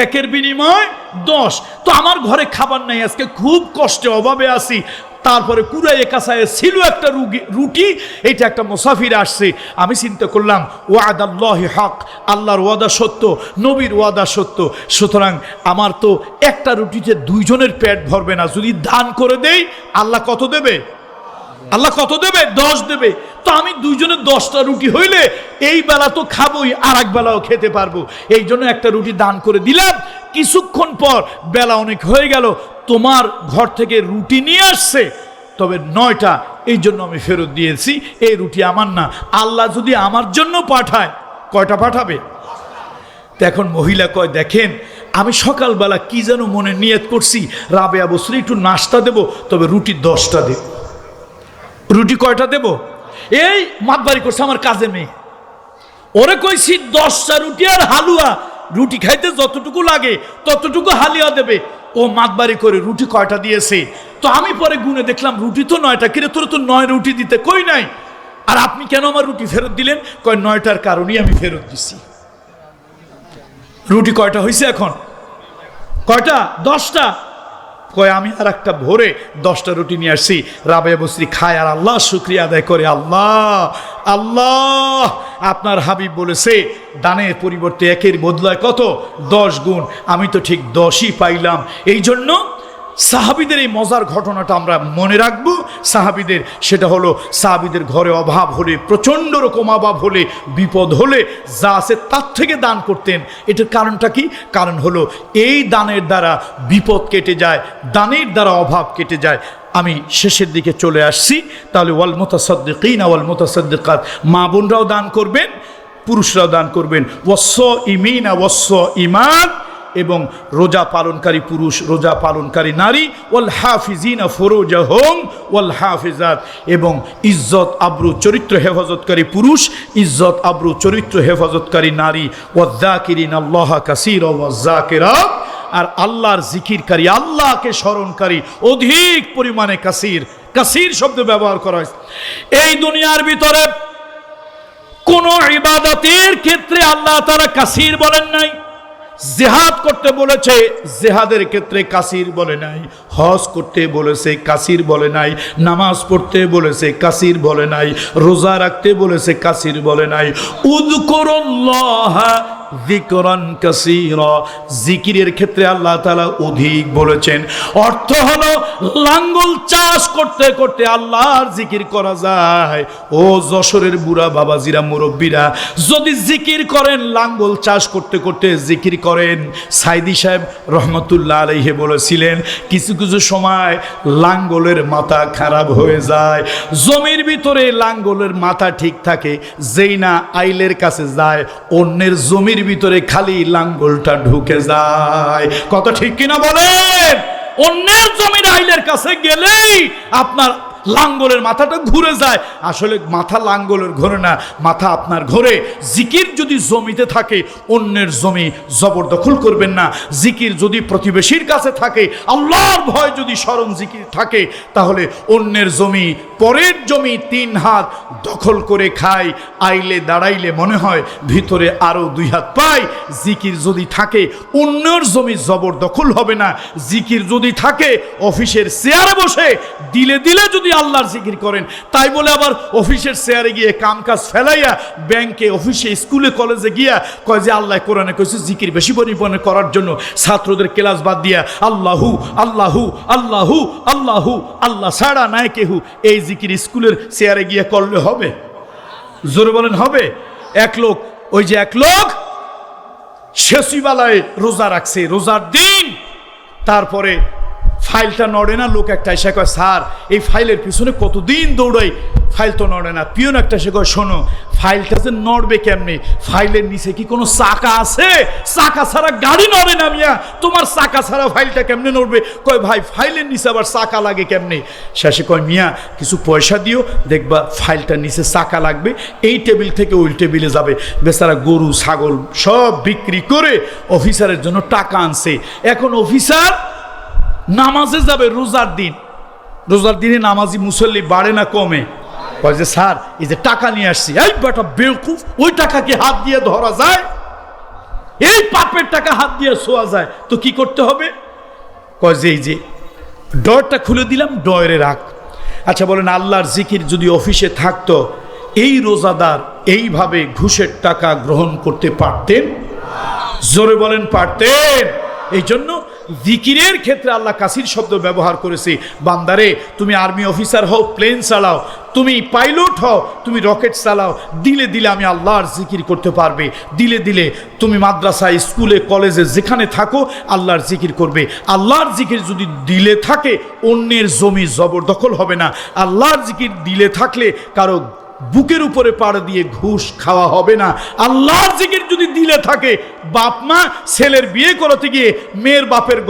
Speaker 1: 1-এর বিনিময় 10। তো আমার ঘরে খাবার নাই, আজকে খুব কষ্টে অভাবে আছি, তারপরে কুড়াইয়ে কাছায় ছিল একটা রুটি, এইটা একটা মুসাফির আসছে। আমি চিন্তা করলাম ওয়াদাল্লাহি হক, আল্লাহর ওয়াদা সত্য, নবীর ওয়াদা সত্য, সুতরাং আমার তো একটা রুটিতে দুইজনের পেট ভরবে না, যদি দান করে দেই আল্লাহ কত দেবে? আল্লাহ কত দেবে? 10 দেবে। তো আমি দুইজনে 10টা রুটি হইলে এই বেলা তো খাবোই, আর এক বেলাও খেতে পারবো, এই জন্য একটা রুটি দান করে দিলাম। কিছুক্ষণ পর বেলা অনেক হয়ে গেল, তোমার ঘর থেকে রুটি নিয়ে আসছে, তবে 9টা, এই জন্য আমি ফেরত দিয়েছি, এই রুটি আমার না। আল্লাহ যদি আমার জন্য পাঠায়, কয়টা পাঠাবে? তো এখন মহিলা কয়, দেখেন আমি সকালবেলা কি যেন মনে নিয়ত করছি, রাবেয়া বসরি একটু নাস্তা দেব, তবে রুটি 10টা দেব। রুটি কয়টা দেব? এই মাতবাড়ি করছে আমার কাজে মেয়ে, ওরে কইছি 10টা রুটি আর হালুয়া, রুটি খাইতে যতটুকু লাগে ততটুকু হালুয়া দেবে, ও মাতবাড়ি করে রুটি কয়টা দিয়েছে। তো আমি পরে গুনে দেখলাম রুটি তো 9টা। কিরে তোর তো 9 রুটি দিতে কই নাই, আর আপনি কেন আমার রুটি ফেরত দিলেন? কয় 9টার কারণেই আমি ফেরত দিছি। রুটি কয়টা হয়েছে এখন? কয়টা? 10টা। কয় আমি আর একটা ভোরে 10টা রুটি নিয়ে আসছি। রাবেয়া বসরি খায় আর আল্লাহ শুকরিয়া আদায় করে, আল্লাহ আল্লাহ আপনার হাবিব বলেছে দানের পরিবর্তে 1-এর বদলায় কত? 10 গুণ, আমি তো ঠিক 10ই পাইলাম। এই জন্য সাহাবীদের এই মজার ঘটনাটা আমরা মনে রাখবো। সাহাবীদের সেটা হলো, সাহাবীদের ঘরে অভাব হলে, প্রচণ্ড রকম অভাব হলে, বিপদ হলে যা আছে তার থেকে দান করতেন। এটার কারণটা কি? কারণ হলো এই দানের দ্বারা বিপদ কেটে যায়, দানের দ্বারা অভাব কেটে যায়। আমি শেষের দিকে চলে আসছি। তাহলে ওয়াল মুতাসাদ্দিকিনা ওয়াল মুতাসাদ্দিকাত, মা বোনরাও দান করবেন, পুরুষরাও দান করবেন। ওয়াস-সাইমিনা ওয়াস-সাইমাত, এবং রোজা পালনকারী পুরুষ, রোজা পালনকারী নারী। ওয়াল হাফিজিনা ফুরুজাহুম ওয়াল হাফিজাত, এবং ইজ্জত আবরু চরিত্র হেফাজতকারী পুরুষ, ইজ্জত আবরু চরিত্র হেফাজতকারী নারী। ওয়ায-যাকিরিনা আল্লাহা কাসীরা ওয়ায-যাকিরাত, আর আল্লাহর জিকিরকারী, আল্লাহকে স্মরণকারী অধিক পরিমাণে কাসীর, কাসীর শব্দ ব্যবহার করা হয়। এই দুনিয়ার ভিতরে কোন ইবাদতের ক্ষেত্রে আল্লাহ তাআলা কাসীর বলেন নাই। জিহাদ করতে বলেছে, জিহাদের ক্ষেত্রে কাসির বলে নাই। হজ করতে বলেছে, কাসির বলে নাই। নামাজ পড়তে বলেছে, কাসির বলে নাই। রোজা রাখতে বলেছে, কাসির বলে নাই। উযকুরুল্লাহা যিকরান কাসীরা, জিকিরের ক্ষেত্রে আল্লাহ তাআলা অধিক বলেছেন। অর্থ হলো লাঙ্গল চাষ করতে করতে আল্লাহর জিকির করা যায়। ও যশোরের বুড়া বাবাজিরা, মুরব্বীরা, যদি জিকির করেন, লাঙ্গল চাষ করতে করতে জিকির করেন, সাইদি সাহেব রহমতুল্লাহ আলাইহি বলেছিলেন কিছু কিছু সময় লাঙ্গলের মাথা খারাপ হয়ে যায়। জমির ভিতরে লাঙ্গলের মাথা ঠিক থাকে, যেই না আইলের কাছে যায়, অন্যের জমির ভিতরে খালি লাঙ্গলটা ঢুকে যায়। কত ঠিক কিনা বলেন? অন্যের জমির আইলের কাছে গেলেই আপনার লাঙ্গলের মাথাটা ঘুরে যায়। আসলে মাথা লাঙ্গলের ঘোরে না, মাথা আপনার ঘোরে। জিকির যদি জমিতে থাকে, অন্যের জমি জবরদখল করবেন না। জিকির যদি প্রতিবেশীর কাছে থাকে, আল্লাহর ভয় যদি স্মরণ জিকির থাকে, তাহলে অন্যের জমি, পরের জমি 3 হাত দখল করে খায়। আইলে দাঁড়াইলে মনে হয় ভিতরে আরো 2 হাত পায়। জিকির যদি থাকে, অন্যের জমি জবরদখল হবে না। জিকির যদি থাকে, অফিসের চেয়ারে বসে দিলে দিলে যদি আল্লাহর জিকির করেন, তাই বলে আবার অফিসের চেয়ারে গিয়ে কাম কাজ ফেলাইয়া ব্যাংকে, অফিসে, স্কুলে, কলেজে গিয়া কয় যে আল্লাহ কোরআনে কইছে জিকির বেশি পরিমাণে করার জন্য, ছাত্রদের ক্লাস বাদ দিয়া আল্লাহু আল্লাহু আল্লাহু আল্লাহু আল্লাহ ছাড়া নাই কেহু, এই জিকির স্কুলের চেয়ারে গিয়ে করলে হবে? জোরে বলেন হবে? এক লোক শেষিবালায় রোজা রাখছে, রোজার দিন, তারপরে ফাইলটা নড়ে না। লোক একটা এসে কয়, স্যার এই ফাইলের পিছনে কতদিন দৌড়াই, ফাইল তো নড়ে না। পিয়ন একটা এসে কয়, শোনো, ফাইলটা যে নড়বে কেমনি? ফাইলের নিচে কি কোনো চাকা আছে? চাকা ছাড়া গাড়ি নড়ে না মিয়া, তোমার চাকা ছাড়া ফাইলটা কেমনে নড়বে? কয়, ভাই ফাইলের নিচে আবার চাকা লাগে কেমনে? শেষে কয়, মিয়া কিছু পয়সা দিও, দেখবা ফাইলটার নিচে চাকা লাগবে, এই টেবিল থেকে ওই টেবিলে যাবে। বেচারা গরু ছাগল সব বিক্রি করে অফিসারের জন্য টাকা আনছে। এখন অফিসার নামাজে যাবে রোজার দিন, রোজার দিনে নামাজি মুসল্লি বাড়ে না কমে? কয় যে স্যার এই যে টাকা নিয়ে আসছি। এই বেটা বেওকুফ, ওই টাকা কি হাত দিয়ে ধরা যায়? এই পাপের টাকা হাত দিয়ে ছোঁয়া যায়? তো কি করতে হবে? কয় যে এই যে ডরটা খুলে দিলাম, ডরে রাখ। আচ্ছা বলেন, আল্লাহর জিকির যদি অফিসে থাকতো, এই রোজাদার এইভাবে ঘুষের টাকা গ্রহণ করতে পারতেন? জোরে বলেন, পারতেন? এই জন্য জিকিরের ক্ষেত্রে আল্লাহ কাসির শব্দ ব্যবহার করেছে। বান্দারে, তুমি আর্মি অফিসার হও, প্লেন চালাও, তুমি পাইলট হও, তুমি রকেট চালাও, দিলে দিলে আমি আল্লাহর জিকির করতে পারবে। দিলে দিলে তুমি মাদ্রাসায়, স্কুলে, কলেজে যেখানে থাকো আল্লাহর জিকির করবে। আল্লাহর জিকির যদি দিলে থাকে, অন্যের জমি জবরদখল হবে না। আল্লাহর জিকির দিলে থাকলে কারো বুকের উপরে পাড় দিয়ে ঘুষ খাওয়া হবে না। আল্লাহর জিকির যদি দিলে থাকে, বাপ মা ছেলের বিয়ে করাতে গিয়ে মেয়ের বাপের